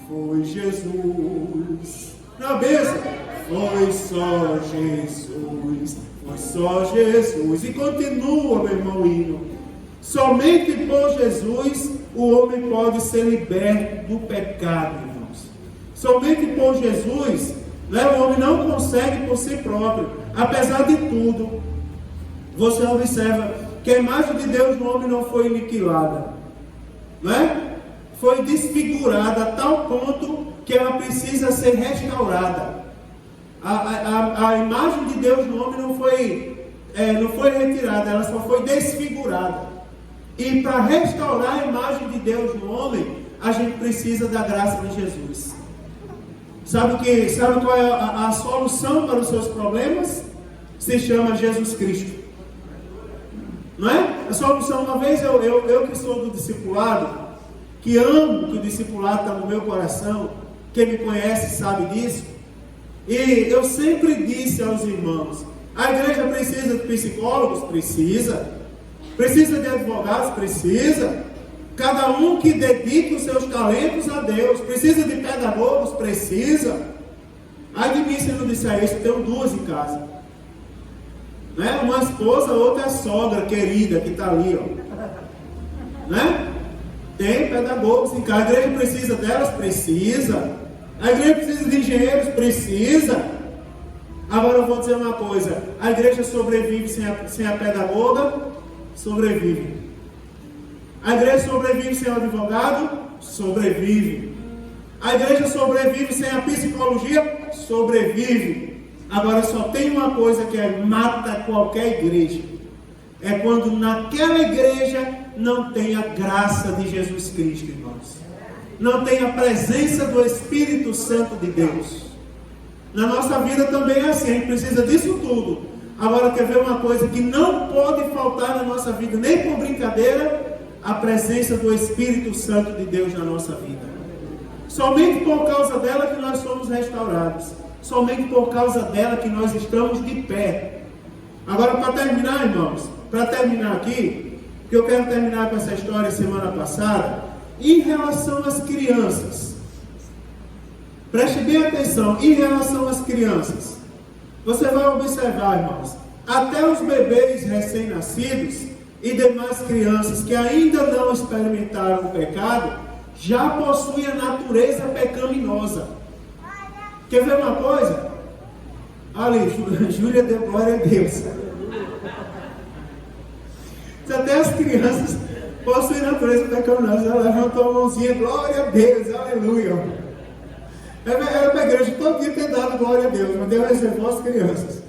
foi Jesus. Na mesa, foi só Jesus. Foi só Jesus. E continua, meu irmão, hino: somente por Jesus o homem pode ser liberto do pecado, irmãos. Somente por Jesus, né, o homem não consegue por si próprio. Apesar de tudo, você observa que a imagem de Deus no homem não foi aniquilada, né? Foi desfigurada a tal ponto que ela precisa ser restaurada. A imagem de Deus no homem não foi retirada, ela só foi desfigurada. E para restaurar a imagem de Deus no homem, a gente precisa da graça de Jesus. Sabe qual é a solução para os seus problemas? Se chama Jesus Cristo. Não é? A solução, uma vez eu que sou do discipulado, que amo que o discipulado está no meu coração, quem me conhece sabe disso. E eu sempre disse aos irmãos: a igreja precisa de psicólogos? Precisa. Precisa de advogados? Precisa. Cada um que dedique os seus talentos a Deus. Precisa de pedagogos? Precisa. Aí de mim, se eu não disser isso, eu tenho duas em casa, né? Uma esposa, outra é a sogra querida que está ali, ó, né? Tem pedagogos em casa. A igreja precisa delas? Precisa. A igreja precisa de engenheiros? Precisa. Agora eu vou dizer uma coisa: a igreja sobrevive sem a pedagoga? Sobrevive. A igreja sobrevive sem o advogado? Sobrevive. A igreja sobrevive sem a psicologia? Sobrevive. Agora só tem uma coisa que mata qualquer igreja: é quando naquela igreja não tem a graça de Jesus Cristo, irmãos. Não tem a presença do Espírito Santo de Deus. Na nossa vida também é assim, a gente precisa disso tudo. Agora, quer ver uma coisa que não pode faltar na nossa vida, nem por brincadeira? A presença do Espírito Santo de Deus na nossa vida. Somente por causa dela que nós somos restaurados. Somente por causa dela que nós estamos de pé. Agora, para terminar, irmãos, para terminar aqui, que eu quero terminar com essa história semana passada, em relação às crianças. Preste bem atenção, em relação às crianças. Você vai observar, irmãos, até os bebês recém-nascidos e demais crianças que ainda não experimentaram o pecado, já possuem a natureza pecaminosa. Quer ver uma coisa? Ali, Júlia deu glória a Deus. Até as crianças possuem natureza pecaminosa. Ela levantou a mãozinha, glória a Deus, aleluia. Era para a igreja todo dia ter dado glória a Deus, mas Deus reservou as crianças.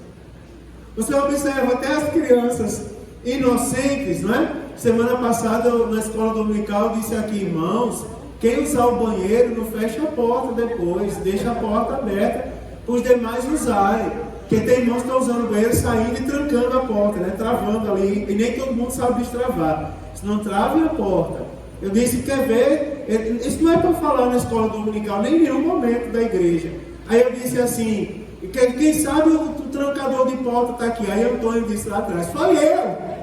Você observa até as crianças inocentes, não é? Semana passada, na escola dominical, eu disse aqui: irmãos, quem usar o banheiro não fecha a porta depois, deixa a porta aberta para os demais usarem. Porque tem irmãos que estão usando o banheiro, saindo e trancando a porta, né? Travando ali, e nem todo mundo sabe destravar. não trave a porta. Eu disse, quer ver? Isso não é para falar na escola dominical, nem em nenhum momento da igreja. Aí eu disse assim, quem sabe o trancador de porta está aqui. Aí Antônio disse lá atrás, foi eu.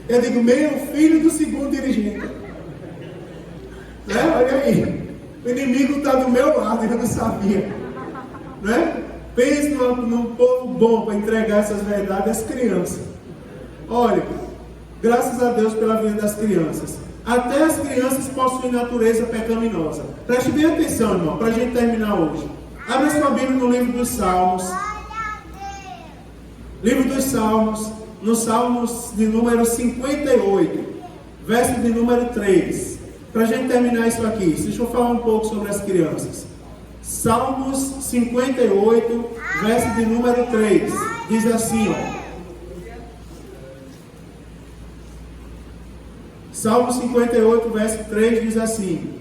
Eu digo, meu filho do segundo dirigente. Né? Olha aí, o inimigo está do meu lado, eu não sabia. Né? Pense num povo bom para entregar essas verdades às crianças. Olha, graças a Deus pela vida das crianças. Até as crianças possuem natureza pecaminosa. Preste bem atenção, irmão, para a gente terminar hoje. Abra sua Bíblia no livro dos Salmos. Livro dos Salmos, no Salmos de número 58, verso de número 3. Para a gente terminar isso aqui, deixa eu falar um pouco sobre as crianças. Salmos 58, verso de número 3. Diz assim, ó. Salmo 58, verso 3 diz assim: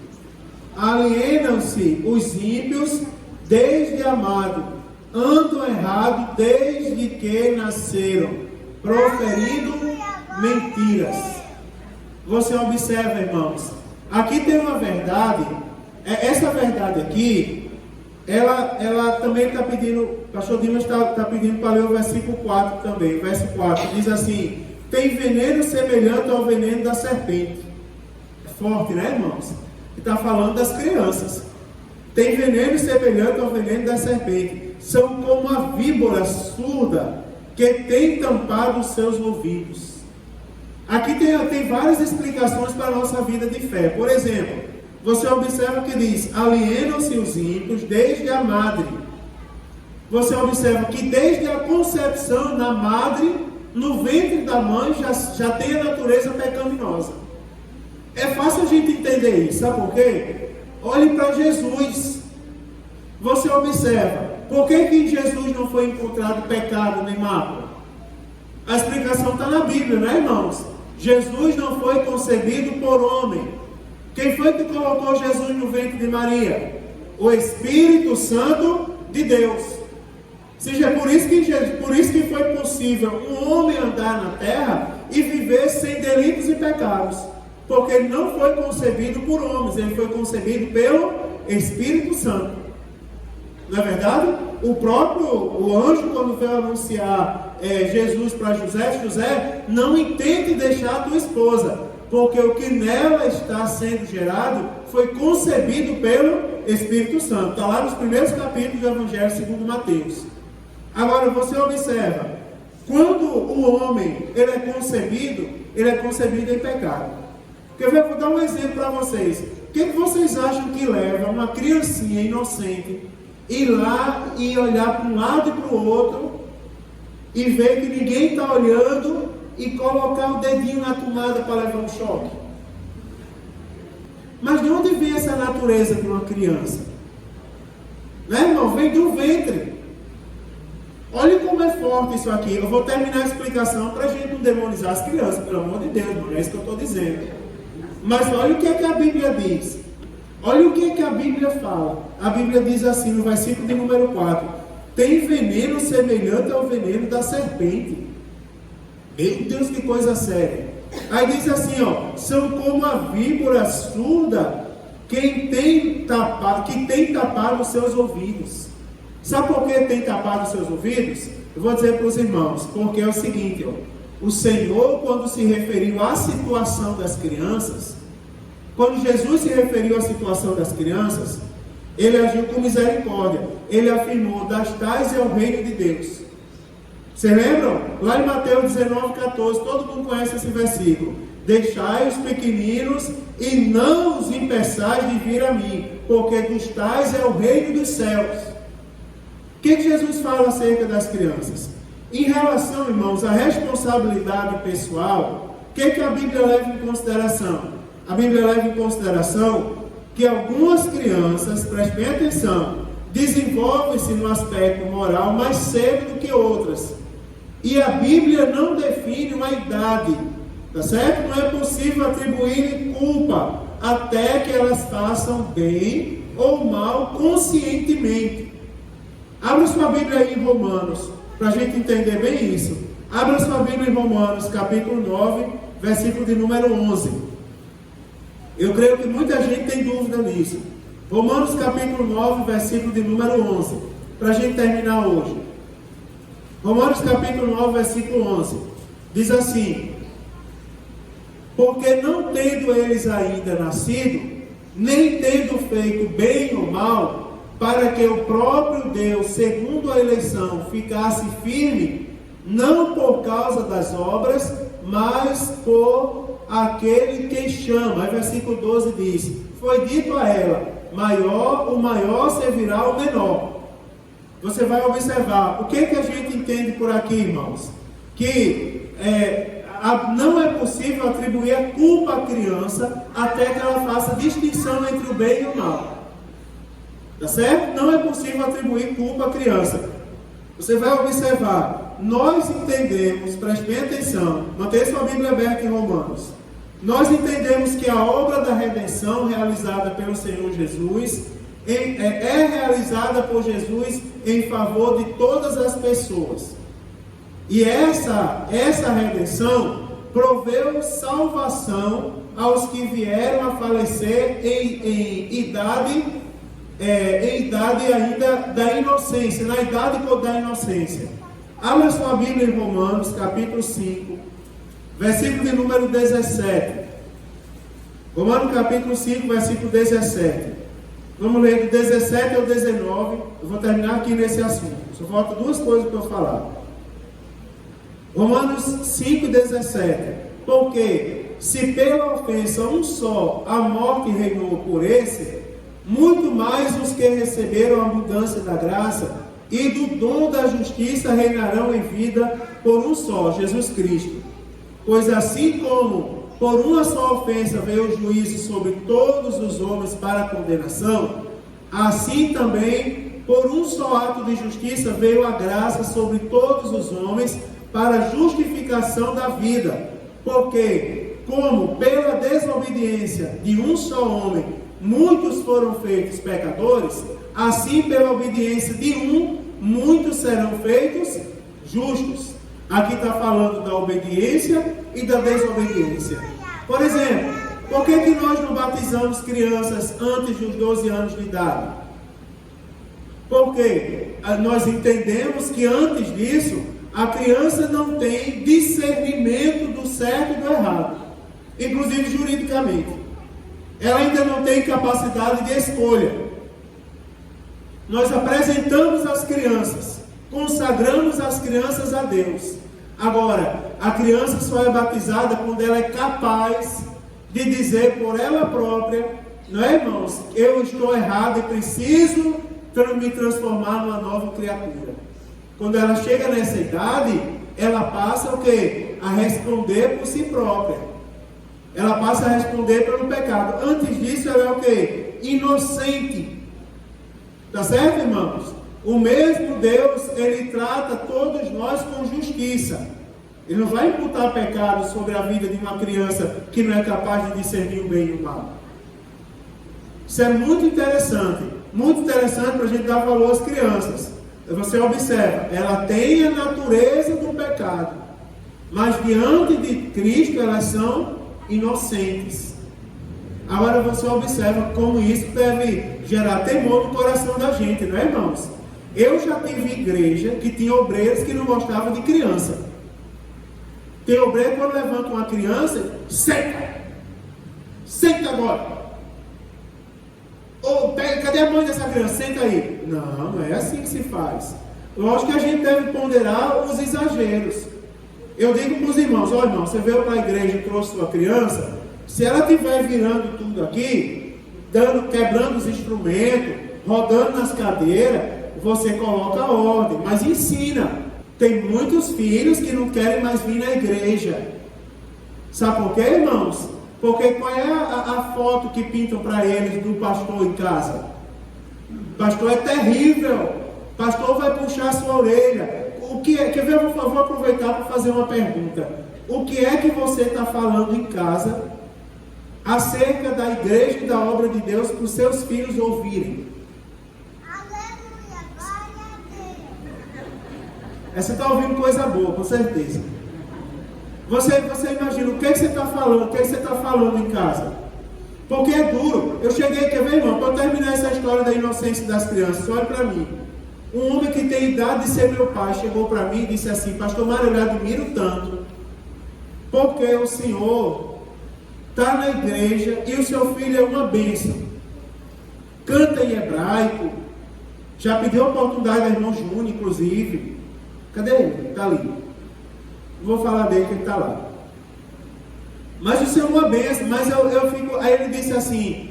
alienam-se os ímpios desde amado, andam errado desde que nasceram, proferindo mentiras. Você observa, irmãos, aqui tem uma verdade, essa verdade aqui, ela também está pedindo, o pastor Dimas está pedindo para ler o versículo 4 também, verso 4, diz assim: tem veneno semelhante ao veneno da serpente. É forte, né, irmãos? Ele está falando das crianças. Tem veneno semelhante ao veneno da serpente. São como a víbora surda que tem tampado os seus ouvidos. Aqui tem várias explicações para a nossa vida de fé. Por exemplo, você observa que diz: alienam-se os ímpios desde a madre. Você observa que desde a concepção na madre, no ventre da mãe já tem a natureza pecaminosa. É fácil a gente entender isso, sabe por quê? Olhe para Jesus. Você observa, por que em Jesus não foi encontrado pecado nem mácula? A explicação está na Bíblia, né, irmãos? Jesus não foi concebido por homem. Quem foi que colocou Jesus no ventre de Maria? O Espírito Santo de Deus. Seja por isso que foi possível um homem andar na terra e viver sem delitos e pecados, porque ele não foi concebido por homens, ele foi concebido pelo Espírito Santo. Não é verdade? O anjo, quando veio anunciar Jesus para José, não intente deixar a tua esposa, porque o que nela está sendo gerado foi concebido pelo Espírito Santo. Está lá nos primeiros capítulos do Evangelho segundo Mateus. Agora você observa, quando o homem ele é concebido em pecado. Quer ver? Vou dar um exemplo para vocês. O que vocês acham que leva uma criancinha inocente ir lá e olhar para um lado e para o outro e ver que ninguém está olhando e colocar o dedinho na tomada para levar um choque? Mas de onde vem essa natureza de uma criança? Né, irmão? Vem do ventre. Olha como é forte isso aqui. Eu vou terminar a explicação para a gente não demonizar as crianças, pelo amor de Deus, não é isso que eu estou dizendo. Mas olha o que é que a Bíblia diz. Olha o que é que a Bíblia fala. A Bíblia diz assim no versículo de número 4: tem veneno semelhante ao veneno da serpente. Meu Deus, que coisa séria. Aí diz assim, ó: são como a víbora surda que tem tapado os seus ouvidos. Sabe por que tem tapado os seus ouvidos? Eu vou dizer para os irmãos, porque é o seguinte, ó, o Senhor, quando se referiu à situação das crianças, quando Jesus se referiu à situação das crianças, ele agiu com misericórdia. Ele afirmou: das tais é o reino de Deus. Vocês lembram? Lá em Mateus 19:14, todo mundo conhece esse versículo: deixai os pequeninos e não os impeçais de vir a mim, porque dos tais é o reino dos céus. O que Jesus fala acerca das crianças? Em relação, irmãos, à responsabilidade pessoal, o que a Bíblia leva em consideração? A Bíblia leva em consideração que algumas crianças, prestem bem atenção, desenvolvem-se no aspecto moral mais cedo do que outras. E a Bíblia não define uma idade, tá certo? Não é possível atribuir culpa até que elas façam bem ou mal conscientemente. Abra sua Bíblia aí em Romanos, para a gente entender bem isso. Abra sua Bíblia em Romanos, capítulo 9, versículo de número 11. Eu creio que muita gente tem dúvida nisso. Romanos capítulo 9, versículo de número 11. Para a gente terminar hoje. Romanos capítulo 9, versículo 11. Diz assim: porque não tendo eles ainda nascido, nem tendo feito bem ou mal, para que o próprio Deus, segundo a eleição, ficasse firme, não por causa das obras, mas por aquele que chama. Aí versículo 12 diz: foi dito a ela, o maior servirá ao menor. Você vai observar, o que a gente entende por aqui, irmãos? Que não é possível atribuir a culpa à criança até que ela faça distinção entre o bem e o mal. Tá certo? Não é possível atribuir culpa à criança. Você vai observar, nós entendemos, preste bem atenção, mantenha sua Bíblia aberta em Romanos. Nós entendemos que a obra da redenção realizada pelo Senhor Jesus é realizada por Jesus em favor de todas as pessoas. E essa redenção proveu salvação aos que vieram a falecer em idade ainda da inocência, na idade da inocência. Abra sua Bíblia em Romanos, capítulo 5, versículo de número 17. Romanos capítulo 5, versículo 17. Vamos ler do 17 ao 19. Eu vou terminar aqui nesse assunto. Só falta duas coisas para eu falar. Romanos 5, 17. Porque se pela ofensa um só a morte reinou por esse, muito mais os que receberam a abundância da graça e do dom da justiça reinarão em vida por um só, Jesus Cristo. Pois assim como por uma só ofensa veio o juízo sobre todos os homens para a condenação, assim também por um só ato de justiça veio a graça sobre todos os homens para a justificação da vida. Porque, como pela desobediência de um só homem muitos foram feitos pecadores, assim pela obediência de um, muitos serão feitos justos. Aqui está falando da obediência e da desobediência. Por exemplo, por que nós não batizamos crianças antes dos 12 anos de idade? Porque nós entendemos que antes disso, a criança não tem discernimento do certo e do errado, inclusive juridicamente. Ela ainda não tem capacidade de escolha. Nós apresentamos as crianças, consagramos as crianças a Deus. Agora, a criança só é batizada quando ela é capaz de dizer por ela própria, não é, irmãos? Eu estou errado e preciso me transformar numa nova criatura. Quando ela chega nessa idade, ela passa o quê? A responder por si própria. Ela passa a responder pelo pecado. Antes disso, ela é o quê? Inocente. Tá certo, irmãos? O mesmo Deus, Ele trata todos nós com justiça. Ele não vai imputar pecado sobre a vida de uma criança que não é capaz de discernir o bem e o mal. Isso é muito interessante para a gente dar valor às crianças. Você observa, ela tem a natureza do pecado, mas diante de Cristo elas são inocentes. Agora você observa como isso deve gerar temor no coração da gente, não é, irmãos? Eu já tive igreja que tinha obreiros que não gostavam de criança. Tem obreiro quando levanta uma criança, senta agora. Ou pega, cadê a mãe dessa criança? Senta aí. Não é assim que se faz. Lógico que a gente deve ponderar os exageros. Eu digo para os irmãos, ó irmão, você veio para a igreja e trouxe sua criança, se ela estiver virando tudo aqui, quebrando os instrumentos, rodando nas cadeiras, você coloca a ordem, mas ensina. Tem muitos filhos que não querem mais vir na igreja. Sabe por quê, irmãos? Porque qual é a foto que pintam para eles do pastor em casa? O pastor é terrível. O pastor vai puxar a sua orelha. O que é? Quer ver? Eu vou aproveitar para fazer uma pergunta. O que é que você está falando em casa acerca da igreja e da obra de Deus para os seus filhos ouvirem? Você está ouvindo coisa boa, com certeza. Você imagina o que você está falando, o que você está falando em casa. Porque é duro. Eu cheguei, quer ver, irmão? Para eu terminar essa história da inocência das crianças, olha para mim. Um homem que tem idade de ser meu pai chegou para mim e disse assim: Pastor Mário, eu lhe admiro tanto, porque o senhor está na igreja e o seu filho é uma bênção. Canta em hebraico. Já pediu a oportunidade ao irmão Júnior, inclusive. Cadê ele? Está ali. Não vou falar dele, que ele está lá. Mas o senhor é uma bênção. Mas eu fico. Aí ele disse assim: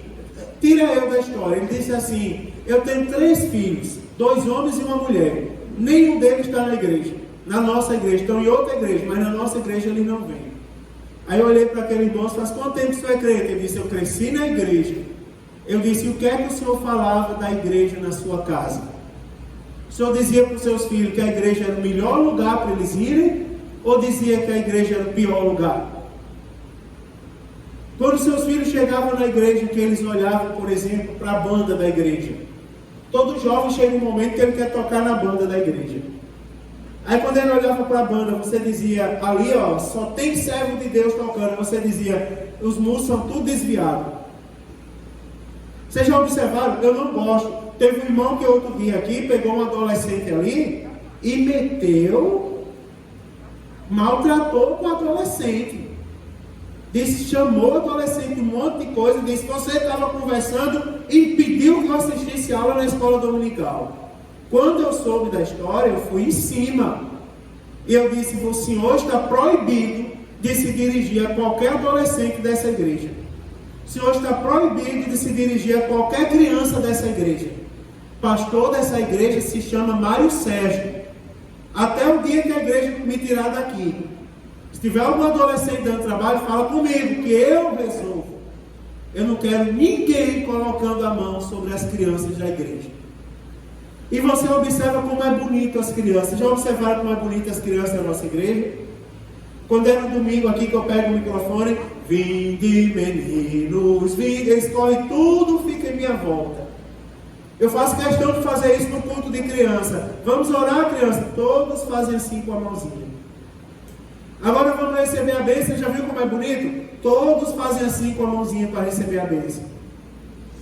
tira eu da história. Ele disse assim: eu tenho 3 filhos, 2 homens e uma mulher. Nenhum deles está na igreja. Na nossa igreja. Estão em outra igreja, mas na nossa igreja eles não vêm. Aí eu olhei para aquele irmão e disse: faz quanto tempo você é crente? Ele disse: eu cresci na igreja. Eu disse: o que é que o senhor falava da igreja na sua casa? O senhor dizia para os seus filhos que a igreja era o melhor lugar para eles irem? Ou dizia que a igreja era o pior lugar? Quando seus filhos chegavam na igreja, que eles olhavam, por exemplo, para a banda da igreja. Todo jovem chega um momento que ele quer tocar na banda da igreja. Aí quando ele olhava para a banda, você dizia: ali ó, só tem servo de Deus tocando. Você dizia: os músicos são tudo desviados. Vocês já observaram? Eu não gosto. Teve um irmão que outro dia aqui pegou um adolescente ali e meteu, maltratou com o adolescente. Disse, chamou o adolescente um monte de coisa, disse: você estava conversando e pediu que eu assistisse aula na escola dominical. Quando eu soube da história, eu fui em cima. E eu disse: o senhor está proibido de se dirigir a qualquer adolescente dessa igreja. O senhor está proibido de se dirigir a qualquer criança dessa igreja. Pastor dessa igreja se chama Mário Sérgio. Até o dia que a igreja me tirar daqui. Se tiver algum adolescente dando trabalho, fala comigo, que eu resolvo. Eu não quero ninguém colocando a mão sobre as crianças da igreja. E você observa como é bonito as crianças. Já observaram como é bonito as crianças da nossa igreja? Quando é no domingo aqui que eu pego o microfone: vinde meninos, vinde, eles correm, tudo fica em minha volta. Eu faço questão de fazer isso no culto de criança. Vamos orar, criança? Todos fazem assim com a mãozinha. Agora vamos receber a bênção. Já viu como é bonito? Todos fazem assim com a mãozinha para receber a bênção.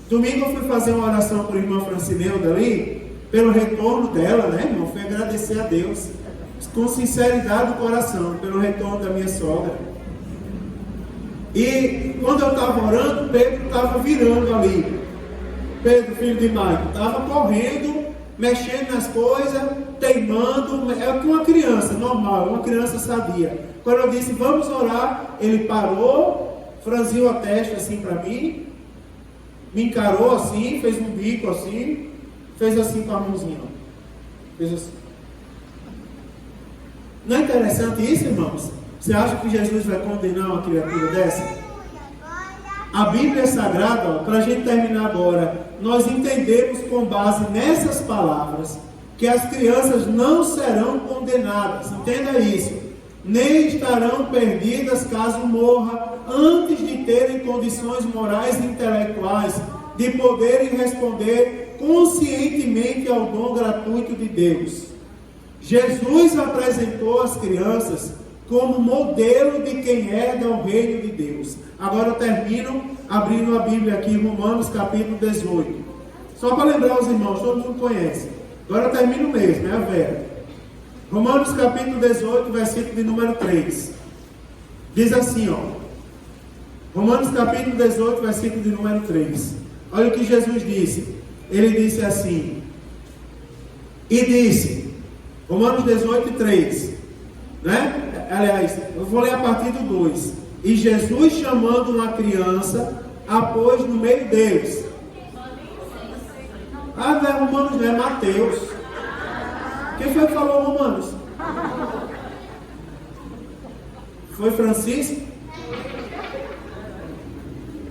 Domingo eu fui fazer uma oração por irmã Francineuda ali, pelo retorno dela, né, irmão? Fui agradecer a Deus, com sinceridade do coração, pelo retorno da minha sogra. E quando eu estava orando, Pedro estava virando ali. Pedro, filho de Maico, estava correndo, mexendo nas coisas, teimando. É como uma criança normal, uma criança sadia. Quando eu disse: vamos orar, ele parou, franziu a testa assim para mim, me encarou assim, fez um bico assim, fez assim com a mãozinha. Fez assim. Não é interessante isso, irmãos? Você acha que Jesus vai condenar uma criatura dessa? A Bíblia é sagrada, para a gente terminar agora, nós entendemos com base nessas palavras que as crianças não serão condenadas. Entenda isso. Nem estarão perdidas caso morra, antes de terem condições morais e intelectuais de poderem responder conscientemente ao dom gratuito de Deus. Jesus apresentou as crianças como modelo de quem herda o reino de Deus. Agora eu termino abrindo a Bíblia aqui, Romanos capítulo 18. Só para lembrar os irmãos, todo mundo conhece. Agora eu termino mesmo, é a Vera. Romanos capítulo 18, versículo de número 3. Diz assim, ó. Romanos capítulo 18, versículo de número 3. Olha o que Jesus disse. Ele disse assim. E disse, Romanos 18, 3. Né? Aliás, eu vou ler a partir do 2. E Jesus, chamando uma criança, a pôs no meio deles. Ah, não é Romanos, não é Mateus. Quem foi que falou Romanos? Foi Francisco?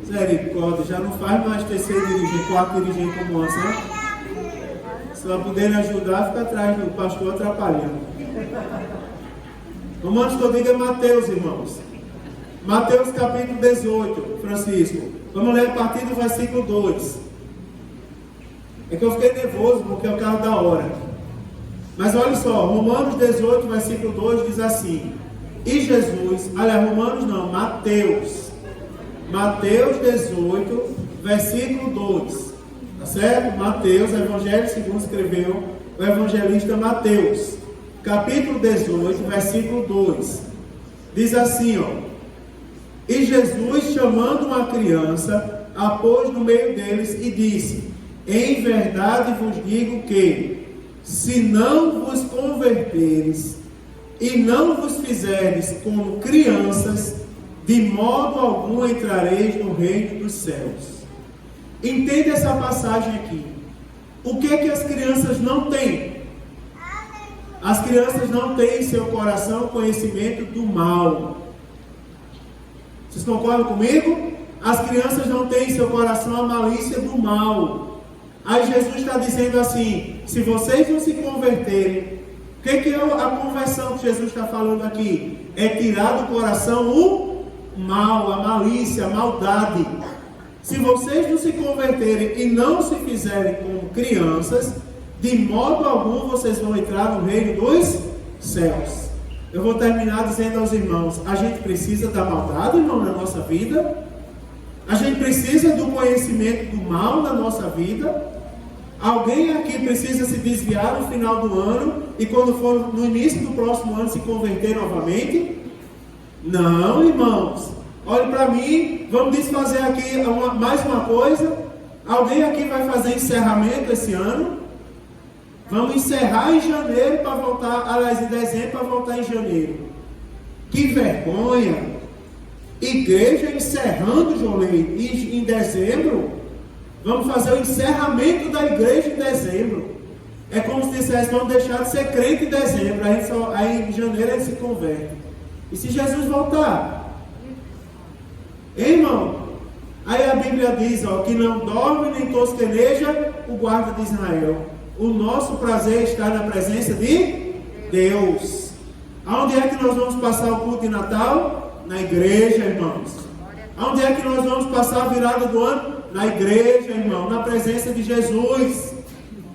Misericórdia, já não faz mais terceiro dirigente, quarto dirigente como antes, né? Se para poderem ajudar, fica atrás do pastor atrapalhando. Romanos que eu digo é Mateus, irmãos. Mateus capítulo 18, Francisco. Vamos ler a partir do versículo 2. É que eu fiquei nervoso porque é o carro da hora. Mas olha só, Romanos 18, versículo 2 diz assim: E Jesus, olha, Romanos não, Mateus 18, versículo 2, tá certo? Mateus, Evangelho segundo escreveu o evangelista Mateus, capítulo 18, versículo 2, diz assim, ó: e Jesus, chamando uma criança, a pôs no meio deles e disse: em verdade vos digo que, se não vos converteres e não vos fizerdes como crianças, de modo algum entrareis no reino dos céus. Entenda essa passagem aqui. O que é que as crianças não têm? As crianças não têm em seu coração conhecimento do mal. Vocês concordam comigo? As crianças não têm em seu coração a malícia do mal. Aí Jesus está dizendo assim: se vocês não se converterem, o que é a conversão que Jesus está falando aqui? É tirar do coração o mal, a malícia, a maldade. Se vocês não se converterem e não se fizerem como crianças, de modo algum vocês vão entrar no reino dos céus. Eu vou terminar dizendo aos irmãos: a gente precisa da maldade, irmão, na nossa vida. A gente precisa do conhecimento do mal na nossa vida. Alguém aqui precisa se desviar no final do ano e quando for no início do próximo ano se converter novamente? Não, irmãos. Olhe para mim, vamos desfazer aqui mais uma coisa. Alguém aqui vai fazer encerramento esse ano? Vamos encerrar em janeiro para voltar, aliás, em dezembro para voltar em janeiro. Que vergonha! Igreja encerrando, Jolene, em dezembro. Vamos fazer o encerramento da igreja em dezembro. É como se dissesse: vamos deixar de ser crente em dezembro. Aí em janeiro ele se converte. E se Jesus voltar? Hein, irmão? Aí a Bíblia diz, ó, que não dorme nem tosqueneja o guarda de Israel. O nosso prazer está na presença de Deus. Aonde é que nós vamos passar o culto de Natal? Na igreja, irmãos. Aonde é que nós vamos passar a virada do ano? Na igreja, irmão. Na presença de Jesus.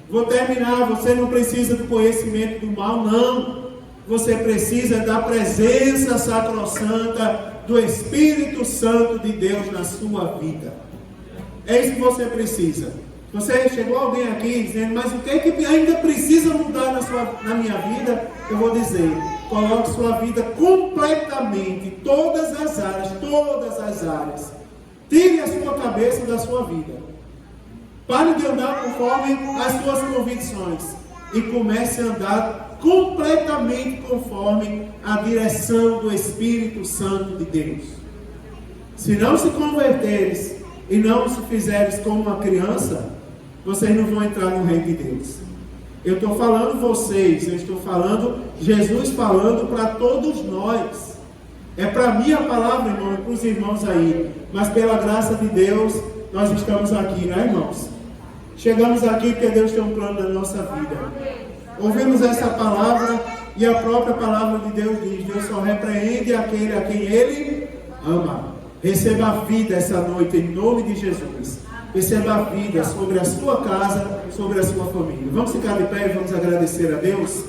Vou terminar. Você não precisa do conhecimento do mal, não. Você precisa da presença sacrossanta do Espírito Santo de Deus na sua vida. É isso que você precisa. Você chegou alguém aqui dizendo: mas o que é que ainda precisa mudar na minha vida? Eu vou dizer: coloque sua vida completamente, todas as áreas. Tire a sua cabeça da sua vida. Pare de andar conforme as suas convicções e comece a andar completamente conforme a direção do Espírito Santo de Deus. Se não se converteres e não se fizeres como uma criança, vocês não vão entrar no reino de Deus. Eu estou falando vocês, eu estou falando, Jesus falando para todos nós. É para mim a palavra, irmão, e para os irmãos aí. Mas pela graça de Deus, nós estamos aqui, né, irmãos? Chegamos aqui porque Deus tem um plano na nossa vida. Ouvimos essa palavra e a própria palavra de Deus diz: Deus só repreende aquele a quem Ele ama. Receba a vida essa noite em nome de Jesus. Receba a vida sobre a sua casa, sobre a sua família. Vamos ficar de pé e vamos agradecer a Deus.